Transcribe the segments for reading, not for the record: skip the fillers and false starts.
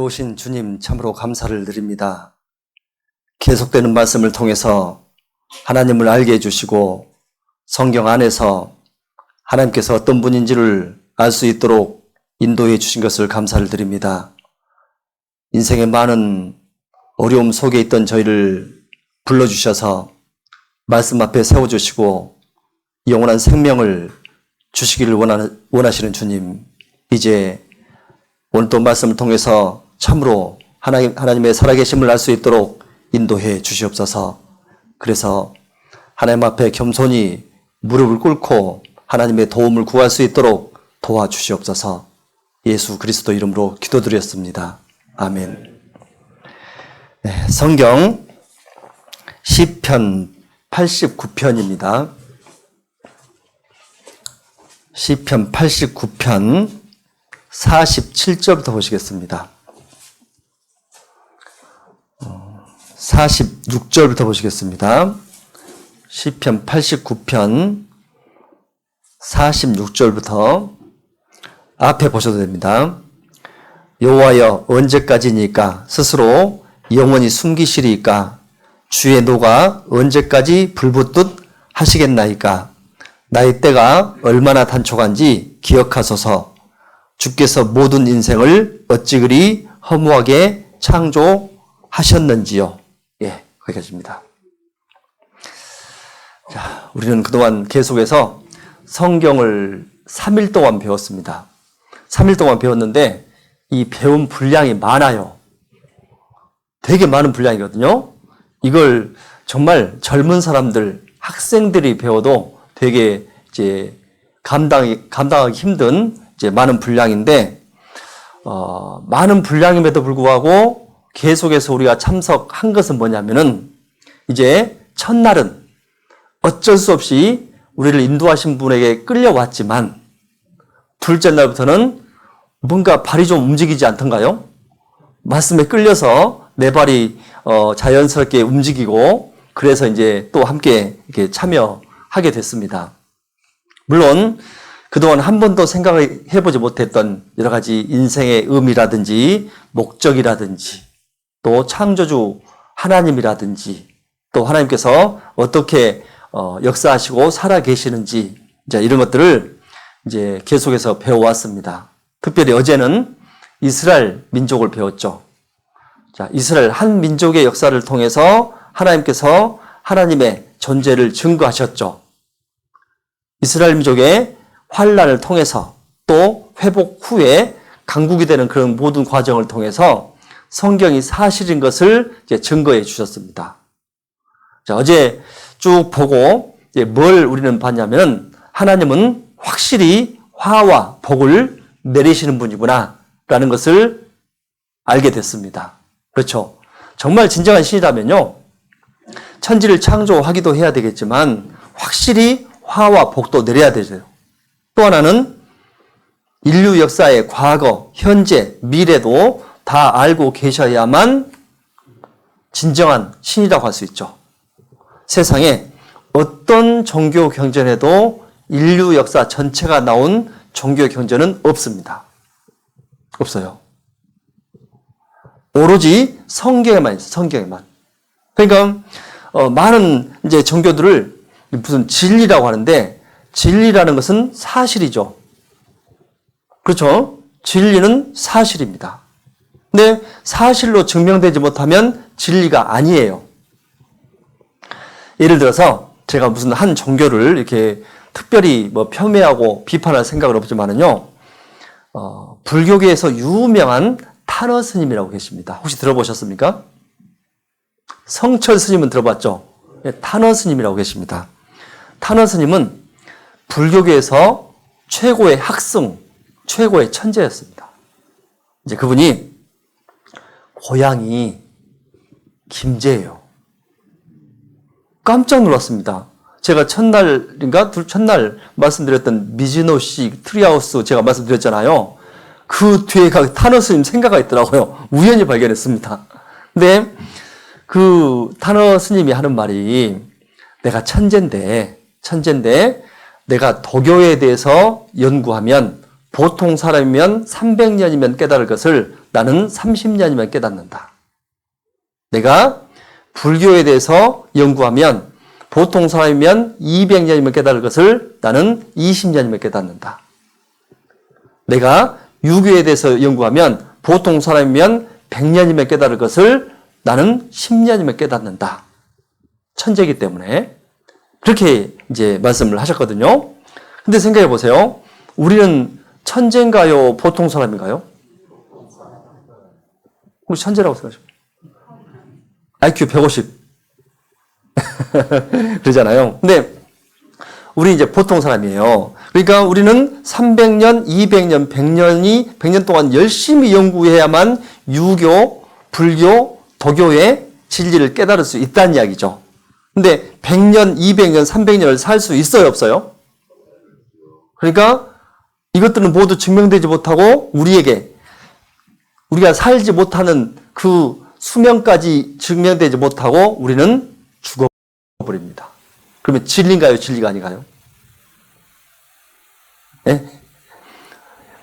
오신 주님 참으로 감사를 드립니다. 계속되는 말씀을 통해서 하나님을 알게 해주시고 성경 안에서 하나님께서 어떤 분인지를 알 수 있도록 인도해 주신 것을 감사를 드립니다. 인생의 많은 어려움 속에 있던 저희를 불러주셔서 말씀 앞에 세워주시고 영원한 생명을 주시기를 원하시는 주님, 이제 오늘 또 말씀을 통해서 참으로 하나님의 살아계심을 알 수 있도록 인도해 주시옵소서. 그래서 하나님 앞에 겸손히 무릎을 꿇고 하나님의 도움을 구할 수 있도록 도와주시옵소서. 예수 그리스도 이름으로 기도드렸습니다. 아멘. 네, 성경 시편 89편입니다. 시편 89편 47절부터 보시겠습니다. 46절부터 보시겠습니다. 시편 89편 46절부터 앞에 보셔도 됩니다. 여호와여 언제까지니까 스스로 영원히 숨기시리이까 주의 노가 언제까지 불붙듯 하시겠나이까 나의 때가 얼마나 단촉한지 기억하소서. 주께서 모든 인생을 어찌 그리 허무하게 창조하셨는지요. 예, 거기까지입니다. 자, 우리는 그동안 계속해서 성경을 3일 동안 배웠습니다. 3일 동안 배웠는데 이 배운 분량이 많아요. 되게 많은 분량이거든요. 이걸 정말 젊은 사람들, 학생들이 배워도 되게 이제 감당하기 힘든 이제 많은 분량인데, 많은 분량임에도 불구하고 계속해서 우리가 참석한 것은 뭐냐면은 이제 첫날은 어쩔 수 없이 우리를 인도하신 분에게 끌려왔지만 둘째 날부터는 뭔가 발이 좀 움직이지 않던가요? 말씀에 끌려서 내 발이 자연스럽게 움직이고 그래서 이제 또 함께 이렇게 참여하게 됐습니다. 물론 그동안 한 번도 생각을 해보지 못했던 여러 가지 인생의 의미라든지 목적이라든지 또 창조주 하나님이라든지 또 하나님께서 어떻게 역사하시고 살아계시는지 이제 이런 것들을 이제 계속해서 배워왔습니다. 특별히 어제는 이스라엘 민족을 배웠죠. 자, 이스라엘 한 민족의 역사를 통해서 하나님께서 하나님의 존재를 증거하셨죠. 이스라엘 민족의 환란을 통해서 또 회복 후에 강국이 되는 그런 모든 과정을 통해서 성경이 사실인 것을 이제 증거해 주셨습니다. 자, 어제 쭉 보고 이제 뭘 우리는 봤냐면 하나님은 확실히 화와 복을 내리시는 분이구나 라는 것을 알게 됐습니다. 그렇죠. 정말 진정한 신이라면요, 천지를 창조하기도 해야 되겠지만 확실히 화와 복도 내려야 되죠. 또 하나는 인류 역사의 과거, 현재, 미래도 다 알고 계셔야만 진정한 신이라고 할 수 있죠. 세상에 어떤 종교 경전에도 인류 역사 전체가 나온 종교 경전은 없습니다. 없어요. 오로지 성경에만 있어요. 성경에만. 그러니까 많은 이제 종교들을 무슨 진리라고 하는데 진리라는 것은 사실이죠. 그렇죠? 진리는 사실입니다. 근데 사실로 증명되지 못하면 진리가 아니에요. 예를 들어서 제가 무슨 한 종교를 이렇게 특별히 뭐 폄훼하고 비판할 생각은 없지만은요, 불교계에서 유명한 탄어 스님이라고 계십니다. 혹시 들어보셨습니까? 성철 스님은 들어봤죠? 네, 탄어 스님이라고 계십니다. 탄어 스님은 불교계에서 최고의 학승, 최고의 천재였습니다. 이제 그분이 고향이 김제예요. 깜짝 놀랐습니다. 제가 첫날 말씀드렸던 미즈노시 트리하우스 제가 말씀드렸잖아요. 그 뒤에 탄어 스님 생가가 있더라고요. 우연히 발견했습니다. 근데 그 탄어 스님이 하는 말이 내가 천재인데 내가 도교에 대해서 연구하면 보통 사람이면 300년이면 깨달을 것을 나는 30년이면 깨닫는다. 내가 불교에 대해서 연구하면 보통 사람이면 200년이면 깨달을 것을 나는 20년이면 깨닫는다. 내가 유교에 대해서 연구하면 보통 사람이면 100년이면 깨달을 것을 나는 10년이면 깨닫는다. 천재이기 때문에 그렇게 이제 말씀을 하셨거든요. 근데 생각해 보세요. 우리는 천재인가요? 보통 사람인가요? 우리 천재라고 생각하십니까? IQ 150. 그러잖아요. 근데 우리 이제 보통 사람이에요. 그러니까 우리는 300년, 200년, 100년 동안 열심히 연구해야만 유교, 불교, 도교의 진리를 깨달을 수 있다는 이야기죠. 근데 100년, 200년, 300년을 살 수 있어요, 없어요? 그러니까 이것들은 모두 증명되지 못하고 우리가 살지 못하는 그 수명까지 증명되지 못하고 우리는 죽어버립니다. 그러면 진리인가요? 진리가 아닌가요? 네?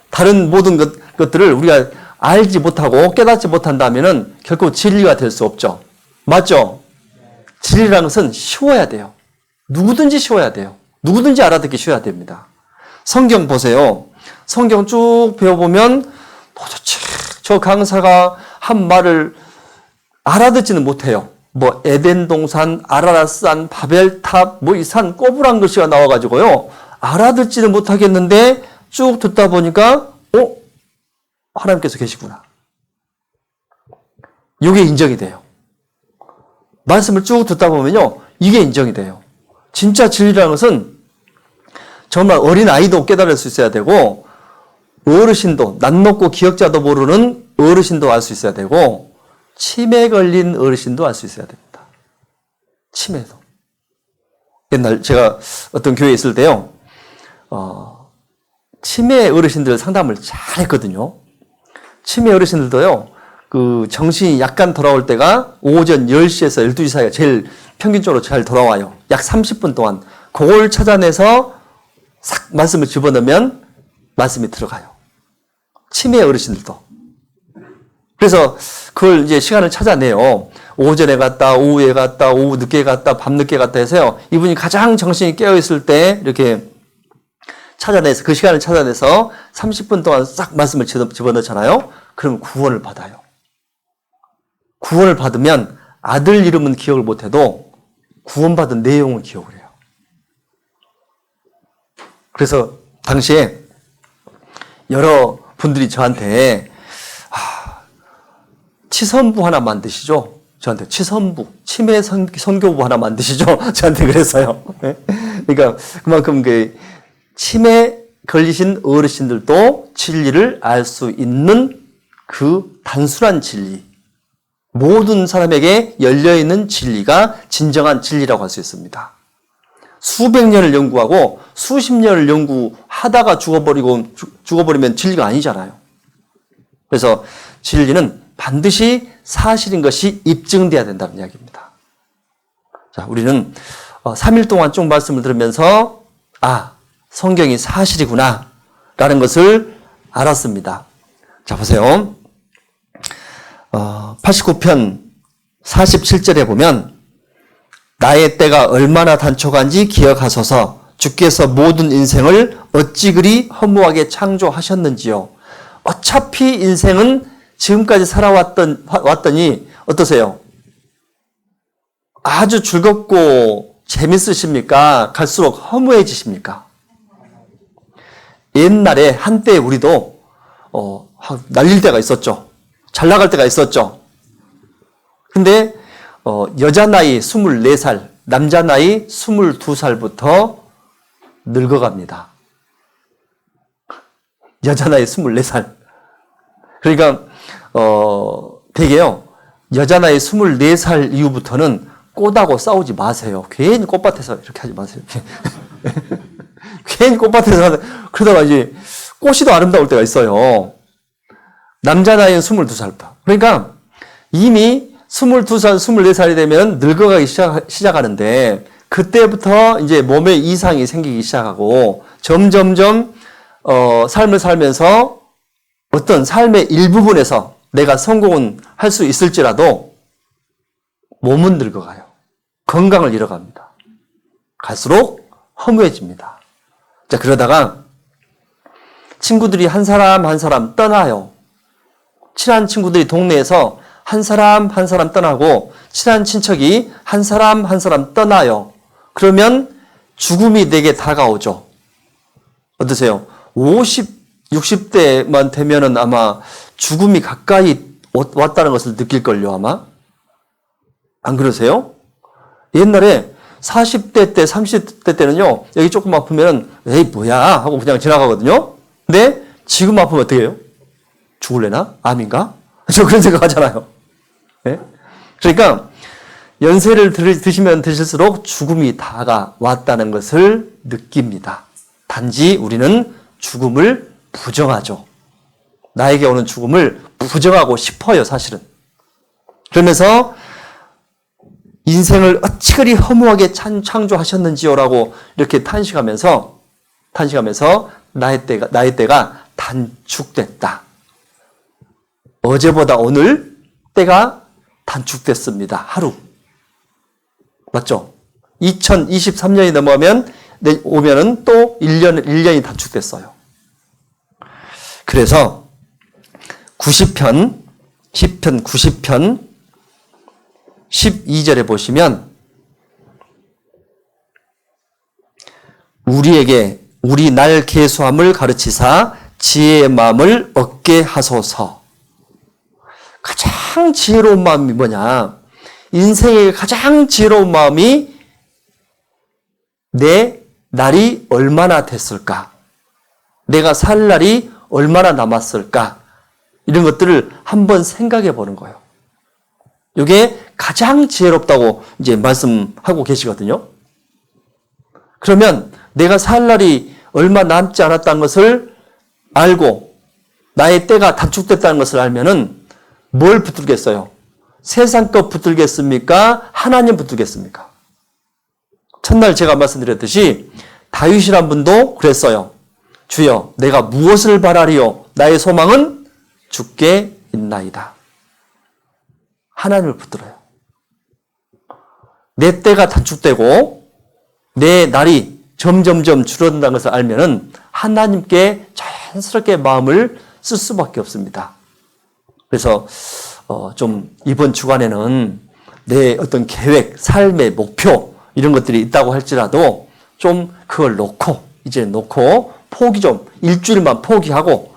다른 모든 것들을 우리가 알지 못하고 깨닫지 못한다면 결코 진리가 될 수 없죠. 맞죠? 진리라는 것은 쉬워야 돼요. 누구든지 쉬워야 돼요. 누구든지 알아듣기 쉬워야 됩니다. 성경 보세요. 성경 쭉 배워보면 도대체 저 강사가 한 말을 알아듣지는 못해요. 뭐 에덴 동산, 아라랏산, 바벨탑, 뭐 이 산 꼬부랑 글씨가 나와가지고요. 알아듣지는 못하겠는데 쭉 듣다 보니까 하나님께서 계시구나. 이게 인정이 돼요. 말씀을 쭉 듣다 보면요. 이게 인정이 돼요. 진짜 진리라는 것은 정말 어린아이도 깨달을 수 있어야 되고 어르신도 낯 높고 기억자도 모르는 어르신도 알 수 있어야 되고 치매 걸린 어르신도 알 수 있어야 됩니다. 치매도. 옛날 제가 어떤 교회에 있을 때요. 치매 어르신들 상담을 잘 했거든요. 치매 어르신들도요. 그 정신이 약간 돌아올 때가 오전 10시에서 12시 사이가 제일 평균적으로 잘 돌아와요. 약 30분 동안 그걸 찾아내서 싹 말씀을 집어넣으면 말씀이 들어가요. 치매 어르신들도. 그래서 그걸 이제 시간을 찾아내요. 오전에 갔다, 오후에 갔다, 오후 늦게 갔다, 밤 늦게 갔다 해서요. 이분이 가장 정신이 깨어있을 때 이렇게 찾아내서, 그 시간을 찾아내서 30분 동안 싹 말씀을 집어넣잖아요. 그러면 구원을 받아요. 구원을 받으면 아들 이름은 기억을 못해도 구원받은 내용은 기억을 해요. 그래서 당시에 여러 분들이 저한테 치선부 하나 만드시죠? 저한테 치선부, 치매 선교부 하나 만드시죠? 저한테 그랬어요. 그러니까 그만큼 그 치매 걸리신 어르신들도 진리를 알 수 있는 그 단순한 진리, 모든 사람에게 열려있는 진리가 진정한 진리라고 할 수 있습니다. 수백 년을 연구하고 수십 년을 연구하다가 죽어버리면 진리가 아니잖아요. 그래서 진리는 반드시 사실인 것이 입증돼야 된다는 이야기입니다. 자, 우리는 3일 동안 쭉 말씀을 들으면서 성경이 사실이구나 라는 것을 알았습니다. 자, 보세요. 89편 47절에 보면 나의 때가 얼마나 단촉한지 기억하소서. 주께서 모든 인생을 어찌 그리 허무하게 창조하셨는지요. 어차피 인생은 지금까지 왔더니 어떠세요? 아주 즐겁고 재밌으십니까? 갈수록 허무해지십니까? 옛날에 한때 우리도 날릴 때가 있었죠. 잘 나갈 때가 있었죠. 근데 여자 나이 24살, 남자 나이 22살부터 늙어갑니다. 여자 나이 24살. 그러니까 되게요. 여자 나이 24살 이후부터는 꽃하고 싸우지 마세요. 괜히 꽃밭에서 이렇게 하지 마세요. 괜히 꽃밭에서 그러다가 이제 꽃이 더 아름다울 때가 있어요. 남자 나이는 22살부터. 그러니까 이미 22살, 24살이 되면 늙어가기 시작하는데 그때부터 이제 몸에 이상이 생기기 시작하고 점점점 삶을 살면서 어떤 삶의 일부분에서 내가 성공은 할 수 있을지라도 몸은 늙어가요. 건강을 잃어갑니다. 갈수록 허무해집니다. 자, 그러다가 친구들이 한 사람 한 사람 떠나요. 친한 친구들이 동네에서 한 사람 한 사람 떠나고 친한 친척이 한 사람 한 사람 떠나요. 그러면 죽음이 내게 다가오죠. 어떠세요? 50, 60대만 되면은 아마 죽음이 가까이 왔다는 것을 느낄걸요, 아마? 안 그러세요? 옛날에 40대 때, 30대 때는요, 여기 조금 아프면, 에이, 뭐야? 하고 그냥 지나가거든요? 근데 지금 아프면 어떻게 해요? 죽을래나? 암인가? 저 그런 생각 하잖아요. 네? 그러니까, 연세를 드시면 드실수록 죽음이 다가왔다는 것을 느낍니다. 단지 우리는 죽음을 부정하죠. 나에게 오는 죽음을 부정하고 싶어요, 사실은. 그러면서 인생을 어찌 그리 허무하게 창조하셨는지요라고 이렇게 탄식하면서 나의 때가 단축됐다. 어제보다 오늘 때가 단축됐습니다. 하루. 맞죠? 2023년이 오면은 또 1년이 단축됐어요. 그래서 90편, 시편 90편 12절에 보시면 우리 날 계수함을 가르치사 지혜의 마음을 얻게 하소서. 가장 지혜로운 마음이 뭐냐? 인생의 가장 지혜로운 마음이 내 날이 얼마나 됐을까? 내가 살 날이 얼마나 남았을까? 이런 것들을 한번 생각해 보는 거예요. 이게 가장 지혜롭다고 이제 말씀하고 계시거든요. 그러면 내가 살 날이 얼마 남지 않았다는 것을 알고 나의 때가 단축됐다는 것을 알면은 뭘 붙들겠어요? 세상 것 붙들겠습니까? 하나님 붙들겠습니까? 첫날 제가 말씀드렸듯이 다윗이란 분도 그랬어요. 주여, 내가 무엇을 바라리요? 나의 소망은 주께 있나이다. 하나님을 붙들어요. 내 때가 단축되고 내 날이 점점점 줄어든다는 것을 알면은 하나님께 자연스럽게 마음을 쓸 수밖에 없습니다. 그래서 좀 이번 주간에는 내 어떤 계획, 삶의 목표 이런 것들이 있다고 할지라도 좀 그걸 이제 놓고 포기 좀 일주일만 포기하고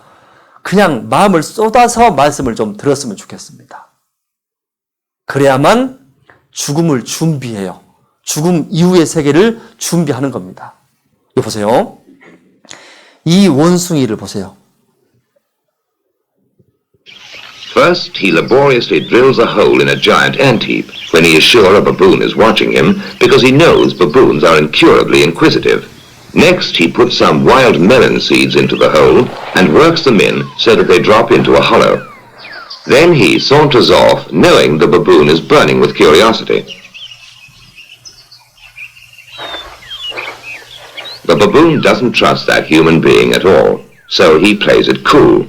그냥 마음을 쏟아서 말씀을 좀 들었으면 좋겠습니다. 그래야만 죽음을 준비해요. 죽음 이후의 세계를 준비하는 겁니다. 이거 보세요. 이 원숭이를 보세요. First, he laboriously drills a hole in a giant ant heap when he is sure a baboon is watching him because he knows baboons are incurably inquisitive. Next, he puts some wild melon seeds into the hole and works them in so that they drop into a hollow. Then he saunters off, knowing the baboon is burning with curiosity. The baboon doesn't trust that human being at all, so he plays it cool.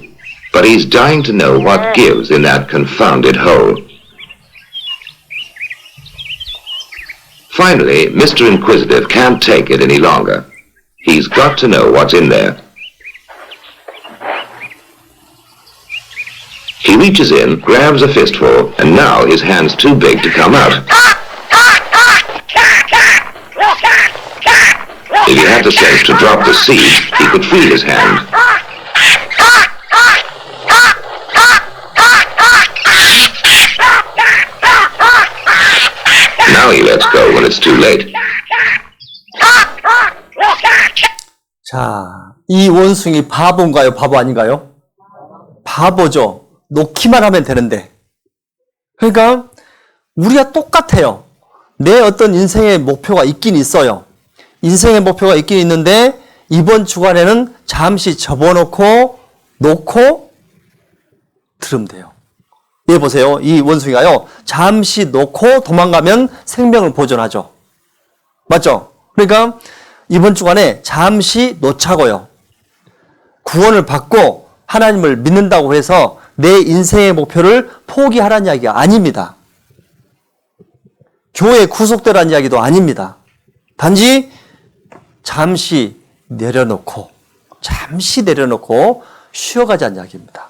But he's dying to know what gives in that confounded hole. Finally, Mr. Inquisitive can't take it any longer. He's got to know what's in there. He reaches in, grabs a fistful, and now his hand's too big to come out. If he had the sense to drop the seed, he could free his hand. Now he lets go when it's too late. 자, 이 원숭이 바보인가요? 바보 아닌가요? 바보죠. 놓기만 하면 되는데. 그러니까 우리가 똑같아요. 내 어떤 인생의 목표가 있긴 있어요. 인생의 목표가 있긴 있는데 이번 주간에는 잠시 접어놓고 놓고 들으면 돼요. 예, 보세요. 이 원숭이가요. 잠시 놓고 도망가면 생명을 보존하죠. 맞죠? 그러니까 이번 주간에 잠시 놓자고요. 구원을 받고 하나님을 믿는다고 해서 내 인생의 목표를 포기하라는 이야기가 아닙니다. 교회 구속되라는 이야기도 아닙니다. 단지 잠시 내려놓고 쉬어가자는 이야기입니다.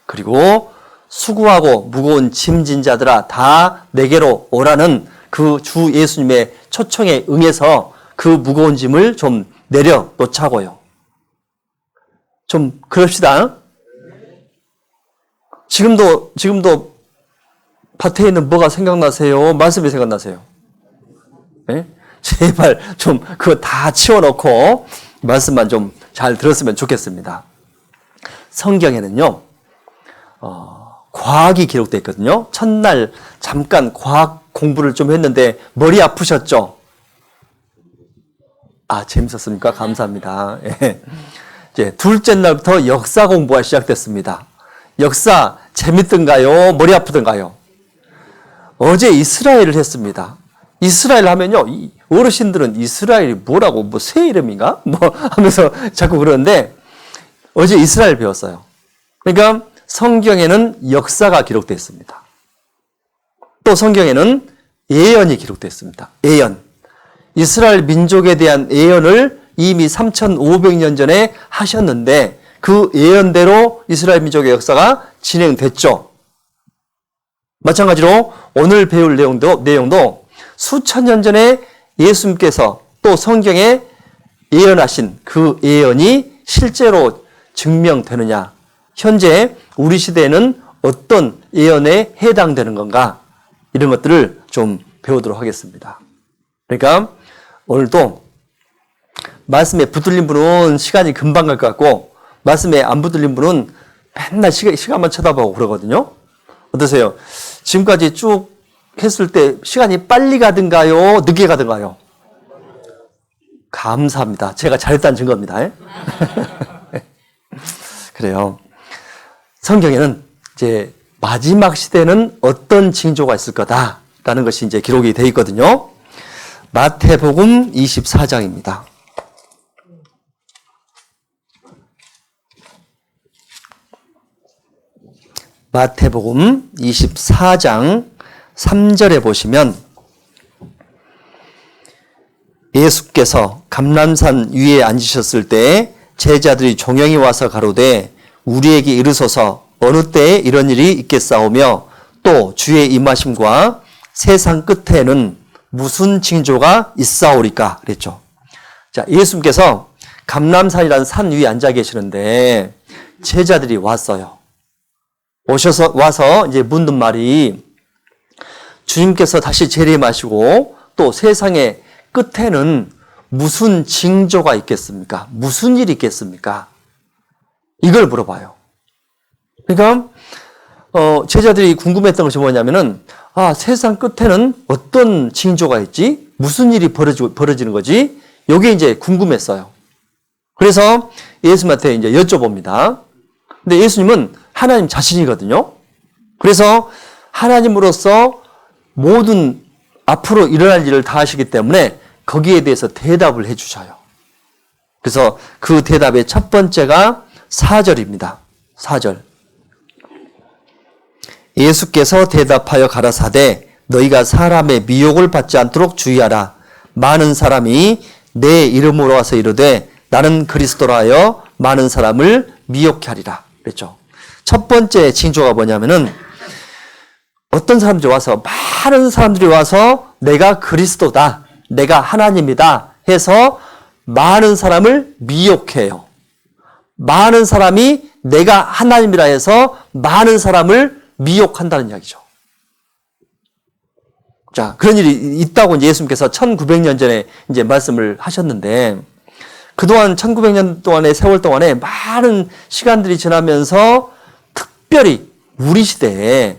그리고 수고하고 무거운 짐진 자들아 다 내게로 오라는 그 주 예수님의 초청에 응해서 그 무거운 짐을 좀 내려놓자고요. 좀 그럽시다. 지금도 밭에 있는 뭐가 생각나세요? 말씀이 생각나세요? 네? 제발 좀 그거 다 치워놓고 말씀만 좀 잘 들었으면 좋겠습니다. 성경에는요, 과학이 기록되어 있거든요. 첫날 잠깐 과학 공부를 좀 했는데 머리 아프셨죠? 아, 재밌었습니까? 감사합니다. 예. 이제 둘째 날부터 역사 공부가 시작됐습니다. 역사 재밌던가요? 머리 아프던가요? 어제 이스라엘을 했습니다. 이스라엘 하면요, 이 어르신들은 이스라엘이 뭐라고, 뭐 새 이름인가? 뭐 하면서 자꾸 그러는데 어제 이스라엘 배웠어요. 그러니까 성경에는 역사가 기록되어 있습니다. 또 성경에는 예언이 기록되어 있습니다. 예언. 이스라엘 민족에 대한 예언을 이미 3,500년 전에 하셨는데 그 예언대로 이스라엘 민족의 역사가 진행됐죠. 마찬가지로 오늘 배울 내용도 수천 년 전에 예수님께서 또 성경에 예언하신 그 예언이 실제로 증명되느냐, 현재 우리 시대에는 어떤 예언에 해당되는 건가, 이런 것들을 좀 배우도록 하겠습니다. 그러니까 오늘도 말씀에 붙들린 분은 시간이 금방 갈 것 같고 말씀에 안 붙들린 분은 맨날 시간만 쳐다보고 그러거든요. 어떠세요? 지금까지 쭉 했을 때 시간이 빨리 가든가요? 늦게 가든가요? 감사합니다. 제가 잘했다는 증거입니다. 그래요. 성경에는 이제 마지막 시대는 어떤 징조가 있을 거다라는 것이 이제 기록이 되어 있거든요. 마태복음 24장입니다. 마태복음 24장 3절에 보시면 예수께서 감람산 위에 앉으셨을 때 제자들이 종영이 와서 가로되 우리에게 이르소서 어느 때에 이런 일이 있겠사오며 또 주의 임하심과 세상 끝에는 무슨 징조가 있사오리까 그랬죠. 자, 예수님께서 감람산이라는 산 위에 앉아 계시는데 제자들이 왔어요. 와서 이제 묻는 말이 주님께서 다시 재림하시고 또 세상의 끝에는 무슨 징조가 있겠습니까? 무슨 일이 있겠습니까? 이걸 물어봐요. 그러니까 제자들이 궁금했던 것이 뭐냐면은 세상 끝에는 어떤 징조가 있지? 무슨 일이 벌어지는 거지? 이게 이제 궁금했어요. 그래서 예수님한테 이제 여쭤봅니다. 근데 예수님은 하나님 자신이거든요. 그래서 하나님으로서 모든 앞으로 일어날 일을 다 하시기 때문에 거기에 대해서 대답을 해 주셔요. 그래서 그 대답의 첫 번째가 4절입니다. 4절. 예수께서 대답하여 가라사대 너희가 사람의 미혹을 받지 않도록 주의하라. 많은 사람이 내 이름으로 와서 이르되 나는 그리스도라 하여 많은 사람을 미혹케 하리라. 그랬죠. 첫 번째 징조가 뭐냐면은 어떤 사람들이 와서 많은 사람들이 와서 내가 그리스도다, 내가 하나님이다 해서 많은 사람을 미혹해요. 많은 사람이 내가 하나님이라 해서 많은 사람을 미혹한다는 이야기죠. 자, 그런 일이 있다고 이제 예수님께서 1900년 전에 이제 말씀을 하셨는데 그동안 1900년 동안의 세월 동안에 많은 시간들이 지나면서 특별히 우리 시대에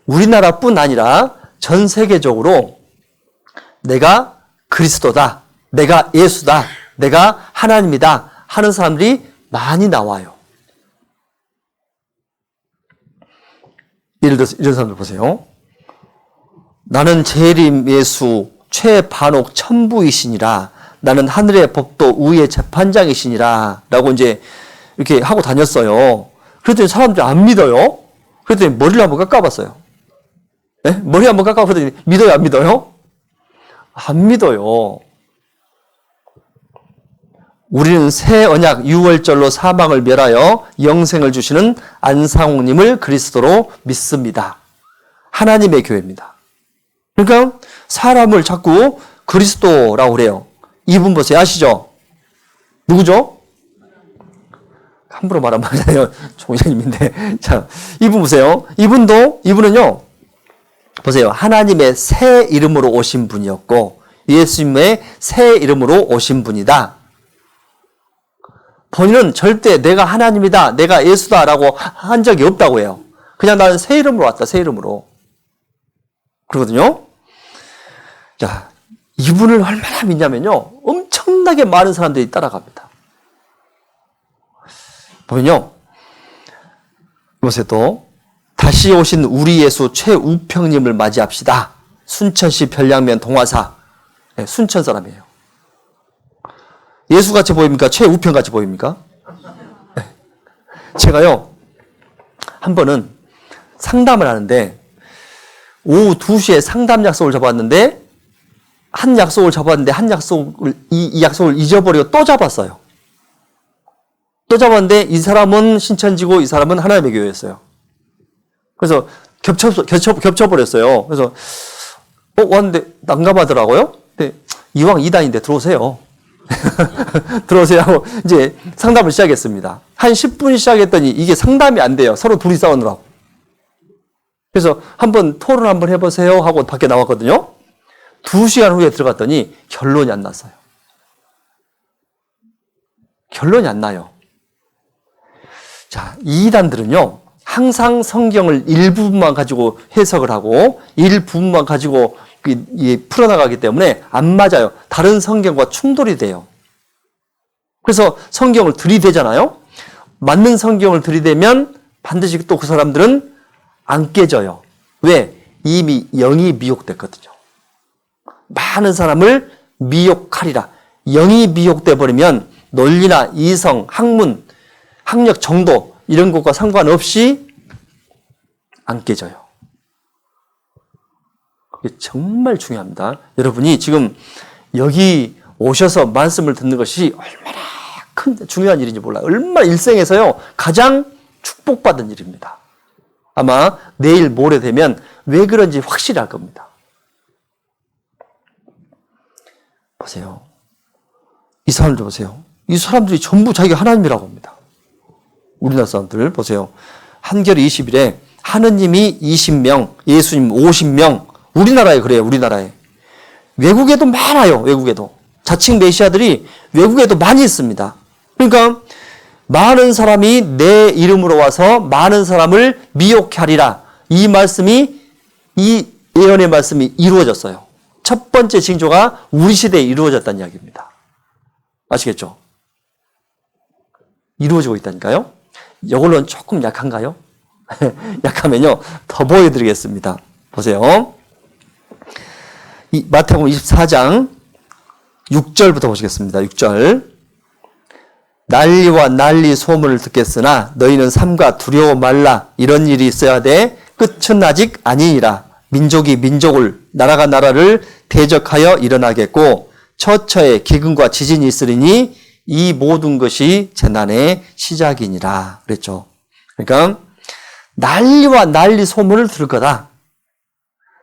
우리나라뿐 아니라 전 세계적으로 내가 그리스도다, 내가 예수다, 내가 하나님이다 하는 사람들이 많이 나와요. 예를 들어서 이런 사람들 보세요. 나는 재림 예수 최반옥 천부이시니라. 나는 하늘의 법도 우의 재판장이시니라. 라고 이제 이렇게 하고 다녔어요. 그랬더니 사람들이 안 믿어요. 그랬더니 머리를 한번 깎아봤어요. 네? 머리 한번 깎아봤더니 믿어요, 안 믿어요? 안 믿어요. 우리는 새 언약 6월절로 사망을 멸하여 영생을 주시는 안상홍님을 그리스도로 믿습니다. 하나님의 교회입니다. 그러니까 사람을 자꾸 그리스도라고 그래요. 이분 보세요. 아시죠? 누구죠? 함부로 말하면 맞아요. 총장님인데. 자, 이분 보세요. 이분은요, 보세요. 하나님의 새 이름으로 오신 분이었고, 예수님의 새 이름으로 오신 분이다. 본인은 절대 내가 하나님이다, 내가 예수다라고 한 적이 없다고 해요. 그냥 나는 새 이름으로 왔다, 새 이름으로. 그러거든요. 자, 이분을 얼마나 믿냐면요, 엄청나게 많은 사람들이 따라갑니다. 보면요, 이곳에 또 다시 오신 우리 예수 최우평님을 맞이합시다. 순천시 별량면 동화사. 네, 순천 사람이에요. 예수같이 보입니까? 최우평같이 보입니까? 네. 제가요, 한 번은 상담을 하는데 오후 2시에 상담 약속을 잡았는데 한 약속을 이 약속을 잊어버리고 또 잡았어요. 또 잡았는데 이 사람은 신천지고 이 사람은 하나님의 교회였어요. 그래서 겹쳐버렸어요. 그래서 왔는데 난감하더라고요. 근데 이왕 2단인데 들어오세요. 들어오세요 하고 이제 상담을 시작했습니다. 한 10분 시작했더니 이게 상담이 안 돼요. 서로 둘이 싸우느라고. 그래서 한번 토론 한번 해보세요 하고 밖에 나왔거든요. 2시간 후에 들어갔더니 결론이 안 났어요. 결론이 안 나요. 자, 이 이단들은요, 항상 성경을 일부분만 가지고 해석을 하고 일부분만 가지고 풀어나가기 때문에 안 맞아요. 다른 성경과 충돌이 돼요. 그래서 성경을 들이대잖아요. 맞는 성경을 들이대면 반드시 또 그 사람들은 안 깨져요. 왜? 이미 영이 미혹됐거든요. 많은 사람을 미혹하리라. 영이 미혹돼 버리면 논리나 이성, 학문, 학력 정도 이런 것과 상관없이 안 깨져요. 그게 정말 중요합니다. 여러분이 지금 여기 오셔서 말씀을 듣는 것이 얼마나 큰 중요한 일인지 몰라요. 얼마나 일생에서요 가장 축복받은 일입니다. 아마 내일 모레 되면 왜 그런지 확실히 알 겁니다. 보세요. 이 사람들 보세요. 이 사람들이 전부 자기가 하나님이라고 합니다. 우리나라 사람들 보세요. 한겨레 20일에 하느님이 20명, 예수님 50명. 우리나라에 그래요. 우리나라에. 외국에도 많아요. 외국에도. 자칭 메시아들이 외국에도 많이 있습니다. 그러니까 많은 사람이 내 이름으로 와서 많은 사람을 미혹해 하리라. 이 예언의 말씀이 이루어졌어요. 첫 번째 징조가 우리 시대에 이루어졌다는 이야기입니다. 아시겠죠? 이루어지고 있다니까요. 이걸로는 조금 약한가요? 약하면요, 더 보여드리겠습니다. 보세요. 이 마태복음 24장 6절부터 보시겠습니다. 6절. 난리와 난리 소문을 듣겠으나 너희는 삼가 두려워 말라. 이런 일이 있어야 돼. 끝은 아직 아니니라. 민족이 민족을, 나라가 나라를 대적하여 일어나겠고 처처에 기근과 지진이 있으리니 이 모든 것이 재난의 시작이니라. 그랬죠. 그러니까 난리와 난리 소문을 들을 거다.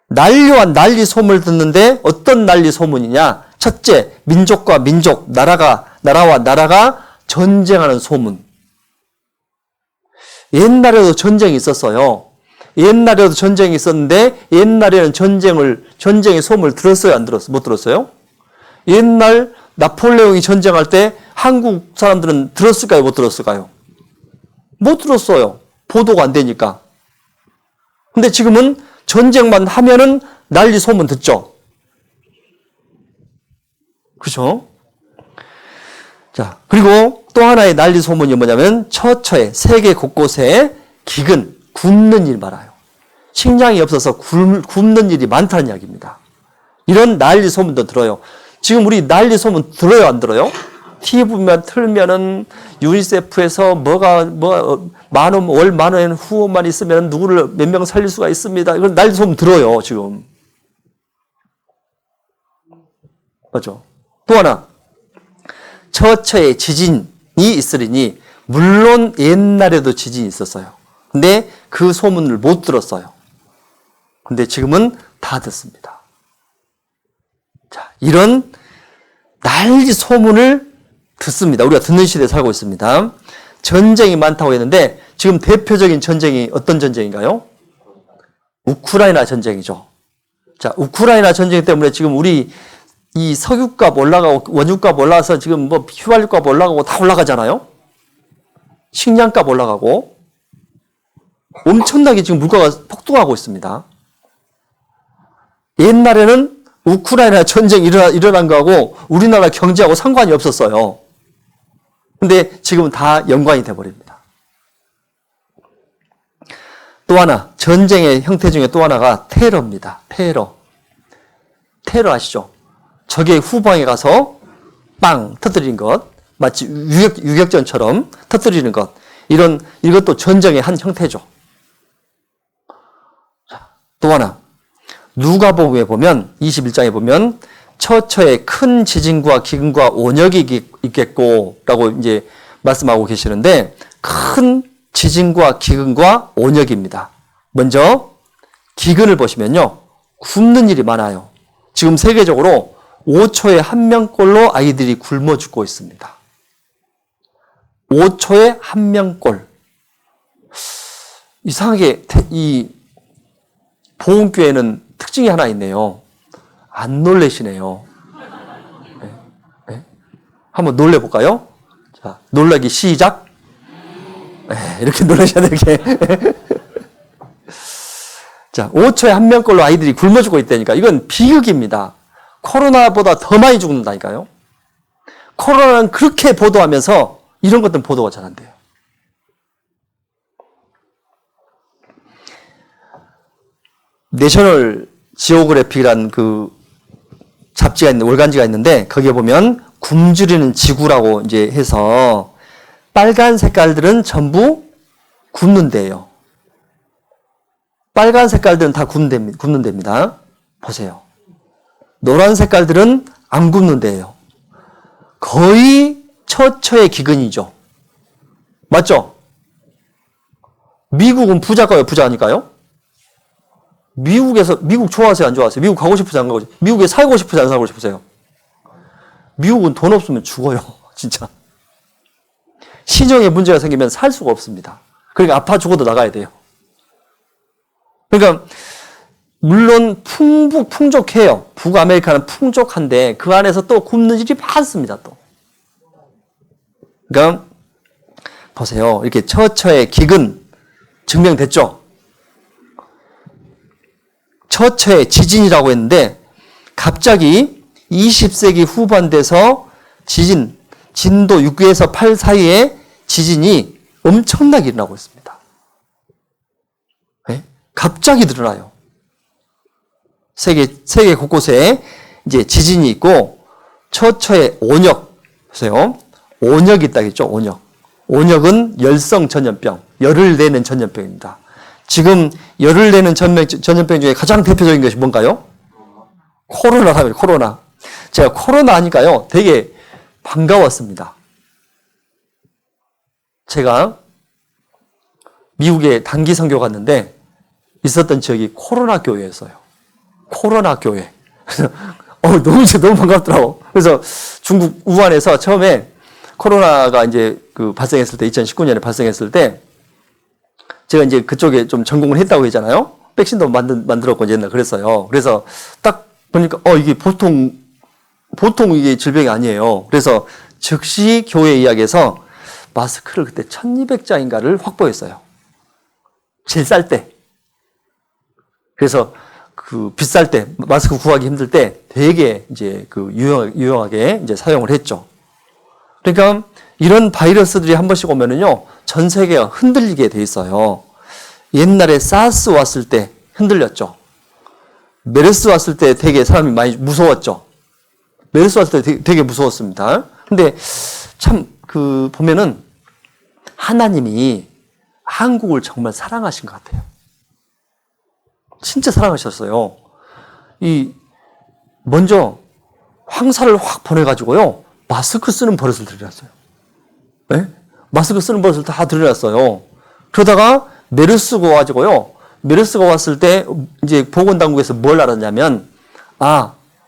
난리와 난리 소문을 듣는데 어떤 난리 소문이냐? 첫째, 민족과 민족, 나라와 나라가 전쟁하는 소문. 옛날에도 전쟁이 있었어요. 옛날에도 전쟁이 있었는데 옛날에는 전쟁의 소문을 들었어요? 안 들었어요? 못 들었어요? 옛날 나폴레옹이 전쟁할 때 한국 사람들은 들었을까요? 못 들었을까요? 못 들었어요. 보도가 안 되니까. 근데 지금은 전쟁만 하면은 난리 소문 듣죠. 그렇죠? 자, 그리고 또 하나의 난리 소문이 뭐냐면 처처에 세계 곳곳에 기근, 굶는 일 말아요. 식량이 없어서 굶는 일이 많다는 이야기입니다. 이런 난리 소문도 들어요. 지금 우리 난리 소문 들어요, 안 들어요? TV만 틀면은 유니세프에서 월 10,000원 후원만 있으면 누구를 몇 명 살릴 수가 있습니다. 이건 날 좀 들어요, 지금. 맞죠? 또 하나, 처처에 지진이 있으리니, 물론 옛날에도 지진이 있었어요. 근데 그 소문을 못 들었어요. 근데 지금은 다 듣습니다. 자, 이런 난리 소문을 듣습니다. 우리가 듣는 시대에 살고 있습니다. 전쟁이 많다고 했는데 지금 대표적인 전쟁이 어떤 전쟁인가요? 우크라이나 전쟁이죠. 자, 우크라이나 전쟁 때문에 지금 우리 이 석유값 올라가고 원유값 올라가서 지금 뭐 휘발유값 올라가고 다 올라가잖아요. 식량값 올라가고 엄청나게 지금 물가가 폭등하고 있습니다. 옛날에는 우크라이나 전쟁이 일어난 거하고 우리나라 경제하고 상관이 없었어요. 근데 지금은 다 연관이 돼버립니다. 또 하나, 전쟁의 형태 중에 또 하나가 테러입니다. 테러. 테러 아시죠? 적의 후방에 가서 빵 터뜨리는 것, 마치 유격전처럼 터뜨리는 것, 이것도 전쟁의 한 형태죠. 또 하나, 누가복음에 보면 21장에 보면 처처에 큰 지진과 기근과 온역이 있겠고라고 이제 말씀하고 계시는데 큰 지진과 기근과 온역입니다. 먼저 기근을 보시면요, 굶는 일이 많아요. 지금 세계적으로 5초에 1명꼴로 아이들이 굶어 죽고 있습니다. 5초에 1명꼴. 이상하게 이 보훈교회는 특징이 하나 있네요. 안 놀래시네요. 네. 네. 한번 놀래볼까요? 자, 놀라기 시작. 네, 이렇게 놀라셔야 되게. 자, 5초에 1명꼴로 아이들이 굶어 죽고 있다니까. 이건 비극입니다. 코로나보다 더 많이 죽는다니까요. 코로나는 그렇게 보도하면서 이런 것들은 보도가 잘 안 돼요. 내셔널 지오그래픽이라는 그 잡지가 있는 월간지가 있는데 거기에 보면 굶주리는 지구라고 이제 해서 빨간 색깔들은 전부 굶는 데예요. 빨간 색깔들은 다 굶는 데입니다. 보세요. 노란 색깔들은 안 굶는 데예요. 거의 처처의 기근이죠. 맞죠? 미국은 부자가요, 부자 아닐까요? 미국 좋아하세요, 안 좋아하세요? 미국 가고 싶으세요, 안 가고 싶으세요? 미국에 살고 싶으세요, 안 살고 싶으세요? 미국은 돈 없으면 죽어요, 진짜. 신용에 문제가 생기면 살 수가 없습니다. 그러니까 아파 죽어도 나가야 돼요. 그러니까 물론 풍족해요. 북아메리카는 풍족한데 그 안에서 또 굶는 일이 많습니다, 또. 그러니까 보세요. 이렇게 처처의 기근 증명됐죠? 처처의 지진이라고 했는데 갑자기 20세기 후반 돼서 진도 6에서 8 사이에 지진이 엄청나게 일어나고 있습니다. 네? 갑자기 늘어나요. 세계 곳곳에 이제 지진이 있고 처처의 온역, 보세요. 온역이 있다겠죠, 온역. 온역은 열성 전염병, 열을 내는 전염병입니다. 지금 열을 내는 전염병 중에 가장 대표적인 것이 뭔가요? 코로나랍니다, 코로나. 제가 코로나 하니까요, 되게 반가웠습니다. 제가 미국에 단기 선교 갔는데 있었던 지역이 코로나 교회였어요. 코로나 교회. 너무 반갑더라고. 그래서 중국 우한에서 처음에 코로나가 이제 발생했을 때, 2019년에 발생했을 때, 제가 이제 그쪽에 좀 전공을 했다고 했잖아요. 백신도 만들었고, 옛날 그랬어요. 그래서 딱 보니까, 이게 보통 이게 질병이 아니에요. 그래서 즉시 교회 이야기에서 마스크를 그때 1200장인가를 확보했어요. 제일 쌀 때. 그래서 비쌀 때, 마스크 구하기 힘들 때 되게 이제 유용하게 이제 사용을 했죠. 그러니까 이런 바이러스들이 한 번씩 오면은요, 전 세계가 흔들리게 돼 있어요. 옛날에 사스 왔을 때 흔들렸죠. 메르스 왔을 때 되게 사람이 많이 무서웠죠. 메르스 왔을 때 되게 무서웠습니다. 근데 참, 보면은 하나님이 한국을 정말 사랑하신 것 같아요. 진짜 사랑하셨어요. 먼저 황사를 확 보내가지고요. 마스크 쓰는 버릇을 들여놨어요. 네? 마스크 쓰는 버릇을 다 들여놨어요. 그러다가 메르스가 와가지고요. 메르스가 왔을 때 이제 보건당국에서 뭘 알았냐면,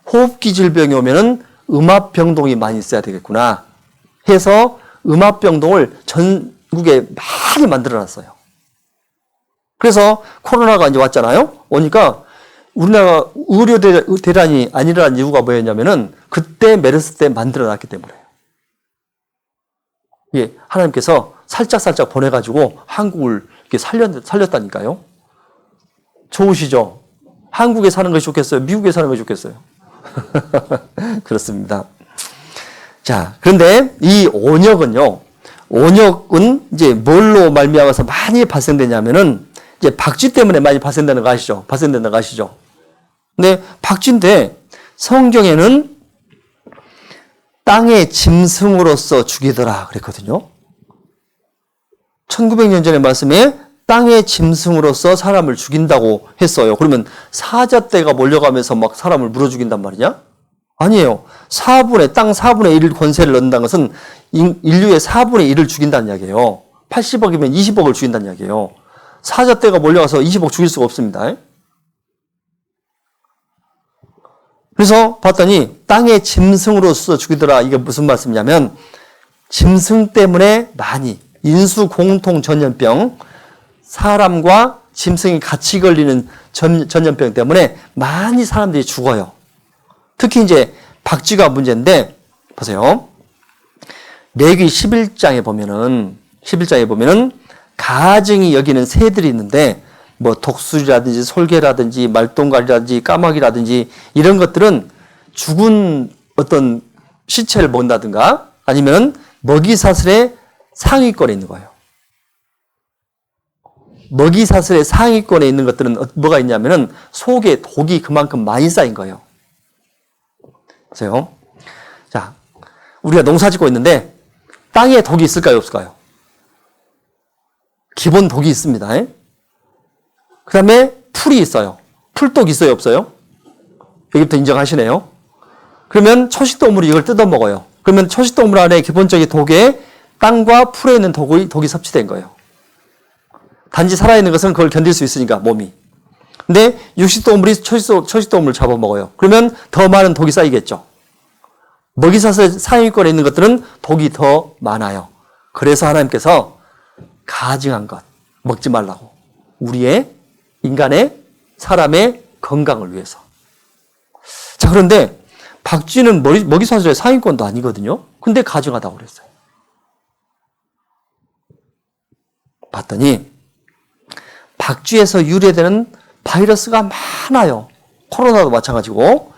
호흡기 질병이 오면은 음압병동이 많이 있어야 되겠구나 해서 음압병동을 전국에 많이 만들어놨어요. 그래서 코로나가 이제 왔잖아요. 오니까 우리나라 의료 대란이 안 일어난 이유가 뭐였냐면은 그때 메르스 때 만들어놨기 때문에요. 예, 하나님께서 살짝 보내가지고 한국을 이렇게 살렸다니까요. 좋으시죠? 한국에 사는 것이 좋겠어요? 미국에 사는 것이 좋겠어요? 그렇습니다. 자, 그런데 이 온역은요, 온역은 이제 뭘로 말미암아서 많이 발생되냐면은 이제 박쥐 때문에 많이 발생되는 거 아시죠? 발생되는 거 아시죠? 근데 박쥐인데 성경에는 땅의 짐승으로서 죽이더라 그랬거든요. 1900년 전의 말씀에 땅의 짐승으로서 사람을 죽인다고 했어요. 그러면 사자떼가 몰려가면서 막 사람을 물어 죽인단 말이냐? 아니에요. 땅 4분의 1 권세를 얻는다는 것은 인류의 4분의 1을 죽인다는 이야기예요. 80억이면 20억을 죽인다는 이야기예요. 사자떼가 몰려가서 20억 죽일 수가 없습니다. 그래서 봤더니 땅의 짐승으로서 죽이더라. 이게 무슨 말씀이냐면 짐승 때문에 많이 인수공통 전염병, 사람과 짐승이 같이 걸리는 전염병 때문에 많이 사람들이 죽어요. 특히 이제 박쥐가 문제인데 보세요. 레위 11장에 보면은 가증이 여기는 새들이 있는데 뭐 독수리라든지 솔개라든지 말똥갈이라든지 까마귀라든지 이런 것들은 죽은 어떤 시체를 먹는다든가 아니면 먹이사슬의 상위권에 있는 거예요. 먹이사슬의 상위권에 있는 것들은 뭐가 있냐면은 속에 독이 그만큼 많이 쌓인 거예요. 보세요. 자, 우리가 농사 짓고 있는데 땅에 독이 있을까요, 없을까요? 기본 독이 있습니다. 그 다음에 풀이 있어요. 풀독 있어요, 없어요? 여기부터 인정하시네요. 그러면 초식동물이 이걸 뜯어먹어요. 그러면 초식동물 안에 기본적인 독에 땅과 풀에 있는 독이 섭취된 거예요. 단지 살아있는 것은 그걸 견딜 수 있으니까, 몸이. 근데 육식동물이 초식동물을 잡아먹어요. 그러면 더 많은 독이 쌓이겠죠. 먹이사슬 상위권에 있는 것들은 독이 더 많아요. 그래서 하나님께서 가증한 것 먹지 말라고. 인간의 사람의 건강을 위해서. 자, 그런데 박쥐는 먹이사슬의 상위권도 아니거든요. 근데 가증하다고 그랬어요. 봤더니 박쥐에서 유래되는 바이러스가 많아요. 코로나도 마찬가지고.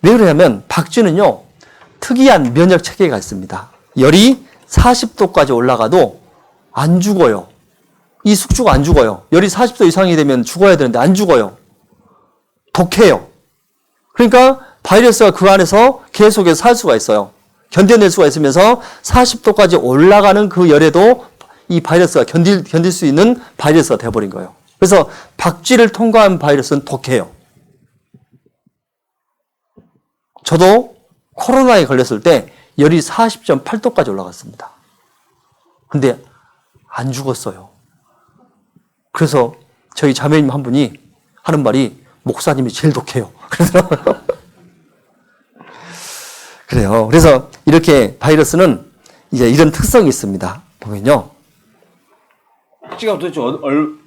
왜 그러냐면 박쥐는요, 특이한 면역 체계가 있습니다. 열이 40도까지 올라가도 안 죽어요. 이 숙주가 안 죽어요. 열이 40도 이상이 되면 죽어야 되는데 안 죽어요. 독해요. 그러니까 바이러스가 그 안에서 계속해서 살 수가 있어요. 견뎌낼 수가 있으면서 40도까지 올라가는 그 열에도 이 바이러스가 견딜 수 있는 바이러스가 되어버린 거예요. 그래서 박쥐를 통과한 바이러스는 독해요. 저도 코로나에 걸렸을 때 열이 40.8도까지 올라갔습니다. 근데 안 죽었어요. 그래서 저희 자매님 한 분이 하는 말이 목사님이 제일 독해요. 그래요. 그래서 이렇게 바이러스는 이제 이런 특성이 있습니다. 보면요. 박쥐가 도대체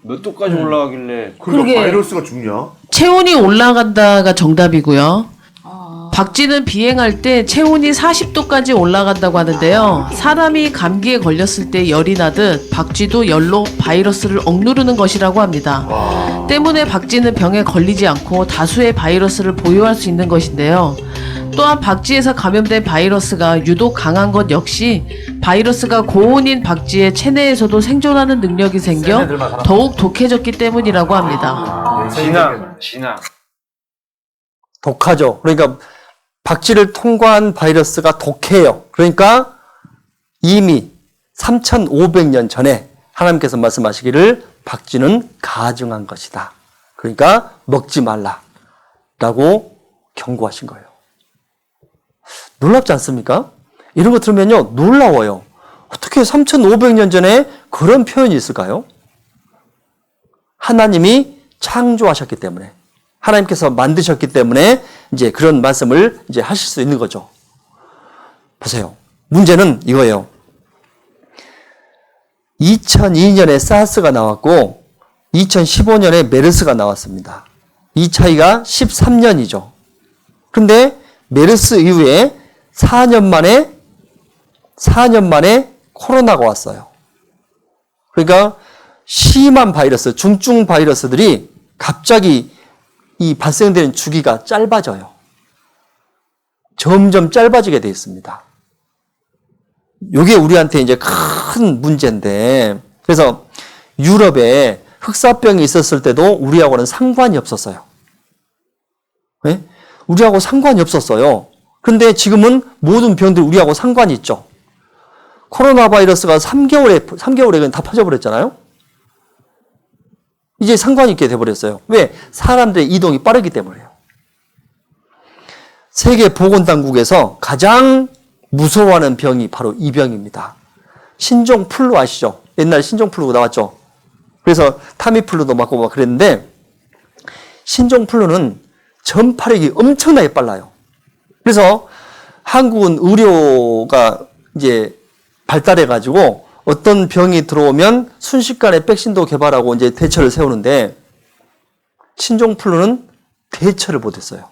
몇 도까지 올라가길래 그러게. 바이러스가 죽냐? 체온이 올라간다가 정답이고요. 박쥐는 비행할 때 체온이 40도까지 올라간다고 하는데요. 사람이 감기에 걸렸을 때 열이 나듯 박쥐도 열로 바이러스를 억누르는 것이라고 합니다. 때문에 박쥐는 병에 걸리지 않고 다수의 바이러스를 보유할 수 있는 것인데요. 또한 박쥐에서 감염된 바이러스가 유독 강한 것 역시 바이러스가 고온인 박쥐의 체내에서도 생존하는 능력이 생겨 더욱 독해졌기 때문이라고 합니다. 진화. 독하죠. 그러니까 박쥐를 통과한 바이러스가 독해요. 그러니까 이미 3,500년 전에 하나님께서 말씀하시기를 박쥐는 가증한 것이다. 그러니까 먹지 말라라고 경고하신 거예요. 놀랍지 않습니까? 이런 거 들으면요, 놀라워요. 어떻게 3,500년 전에 그런 표현이 있을까요? 하나님이 창조하셨기 때문에, 하나님께서 만드셨기 때문에 이제 그런 말씀을 이제 하실 수 있는 거죠. 보세요. 문제는 이거예요. 2002년에 사스가 나왔고 2015년에 메르스가 나왔습니다. 이 차이가 13년이죠. 그런데 메르스 이후에 4년 만에 코로나가 왔어요. 그러니까 심한 바이러스, 중증 바이러스들이 갑자기 이 발생되는 주기가 짧아져요. 점점 짧아지게 되어 있습니다. 이게 우리한테 이제 큰 문제인데, 그래서 유럽에 흑사병이 있었을 때도 우리하고는 상관이 없었어요. 네? 우리하고 상관이 없었어요. 그런데 지금은 모든 병들이 우리하고 상관이 있죠. 코로나 바이러스가 3개월에 그냥 다 퍼져버렸잖아요. 이제 상관이 있게 돼버렸어요. 왜? 사람들의 이동이 빠르기 때문에요. 세계보건당국에서 가장 무서워하는 병이 바로 이 병입니다. 신종플루 아시죠? 옛날 신종플루가 나왔죠. 그래서 타미플루도 맞고 막 그랬는데, 신종플루는 전파력이 엄청나게 빨라요. 그래서 한국은 의료가 이제 발달해가지고 어떤 병이 들어오면 순식간에 백신도 개발하고 이제 대처를 세우는데, 신종플루는 대처를 못했어요.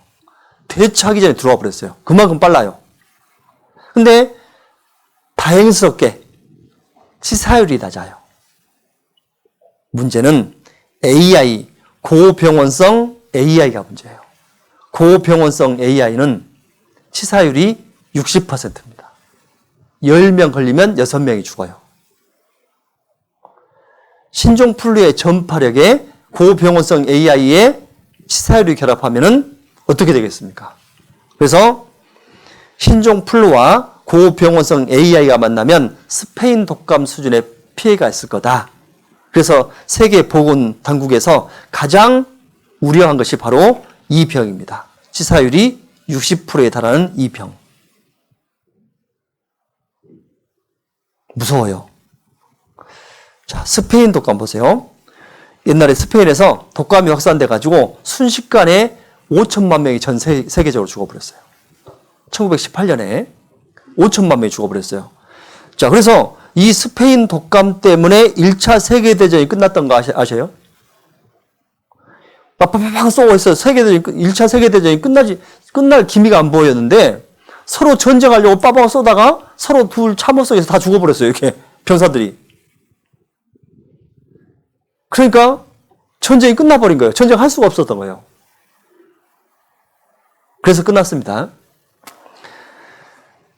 대처하기 전에 들어와 버렸어요. 그만큼 빨라요. 근데 다행스럽게 치사율이 낮아요. 문제는 AI, 고병원성 AI가 문제예요. 고병원성 AI는 치사율이 60%입니다. 10명 걸리면 6명이 죽어요. 신종플루의 전파력에 고병원성 AI의 치사율을 결합하면 어떻게 되겠습니까? 그래서 신종플루와 고병원성 AI가 만나면 스페인 독감 수준의 피해가 있을 거다. 그래서 세계보건당국에서 가장 우려한 것이 바로 이 병입니다. 치사율이 60%에 달하는 이 병. 무서워요. 자, 스페인 독감 보세요. 옛날에 스페인에서 독감이 확산돼가지고 순식간에 5천만 명이 전 세계적으로 죽어버렸어요. 1918년에 5천만 명이 죽어버렸어요. 자, 그래서 이 스페인 독감 때문에 1차 세계대전이 끝났던 거 아세요? 팍팍팍 쏘고 있어요. 1차 세계대전이 끝날 기미가 안 보였는데, 서로 전쟁하려고 빠박 쏘다가 서로 둘 참호 속에서 다 죽어버렸어요. 이렇게 병사들이. 그러니까 전쟁이 끝나버린 거예요. 전쟁할 수가 없었던 거예요. 그래서 끝났습니다.